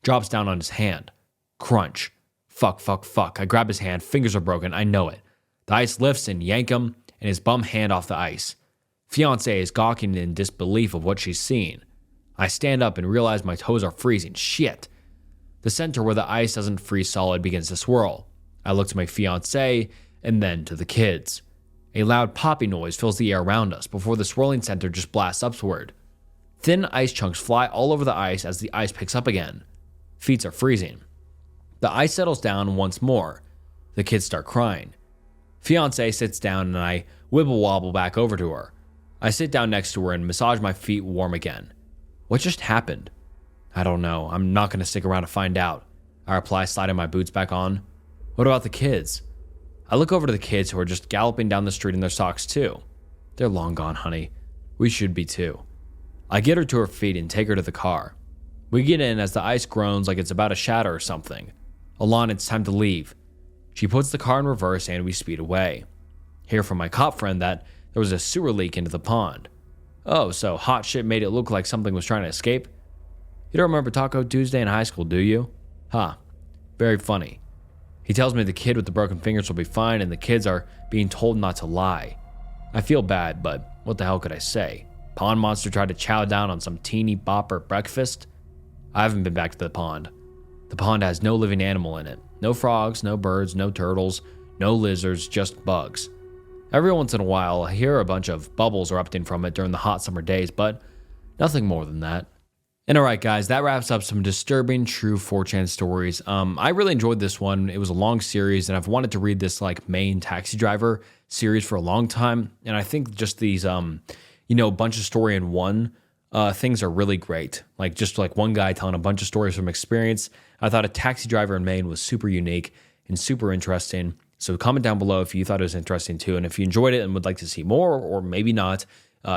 Drops down on his hand. Crunch. Fuck. I grab his hand, fingers are broken, I know it. The ice lifts and yank him and his bum hand off the ice. Fiancé is gawking in disbelief of what she's seen. I stand up and realize my toes are freezing. Shit. The center where the ice doesn't freeze solid begins to swirl. I look to my fiancé and then to the kids. A loud popping noise fills the air around us before the swirling center just blasts upward. Thin ice chunks fly all over the ice as the ice picks up again. Feet are freezing. The ice settles down once more. The kids start crying. Fiancé sits down and I wibble wobble back over to her. I sit down next to her and massage my feet warm again. What just happened? I don't know. I'm not going to stick around to find out. I reply, sliding my boots back on. What about the kids? I look over to the kids who are just galloping down the street in their socks too. They're long gone, honey. We should be too. I get her to her feet and take her to the car. We get in as the ice groans like it's about to shatter or something. Alana, it's time to leave. She puts the car in reverse and we speed away. Hear from my cop friend that there was a sewer leak into the pond. Oh, so hot shit made it look like something was trying to escape? You don't remember Taco Tuesday in high school, do you? Huh. Very funny. He tells me the kid with the broken fingers will be fine and the kids are being told not to lie. I feel bad, but what the hell could I say? Pond monster tried to chow down on some teeny bopper breakfast? I haven't been back to the pond. The pond has no living animal in it. No frogs, no birds, no turtles, no lizards, just bugs. Every once in a while, I hear a bunch of bubbles erupting from it during the hot summer days, but nothing more than that. And alright guys, that wraps up some disturbing true 4chan stories. I really enjoyed this one. It was a long series and I've wanted to read this like Maine Taxi Driver series for a long time. And I think just these, bunch of story in one things are really great. Like just like one guy telling a bunch of stories from experience. I thought A Taxi Driver in Maine was super unique and super interesting. So comment down below if you thought it was interesting too. And if you enjoyed it and would like to see more or maybe not,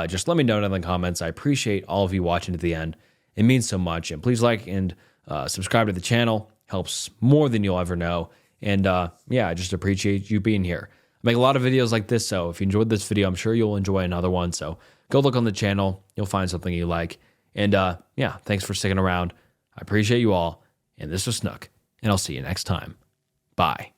just let me know in the comments. I appreciate all of you watching to the end. It means so much. And please like and subscribe to the channel. Helps more than you'll ever know. And I just appreciate you being here. I make a lot of videos like this, so if you enjoyed this video, I'm sure you'll enjoy another one. So go look on the channel. You'll find something you like. And thanks for sticking around. I appreciate you all. And this was Snook. And I'll see you next time. Bye.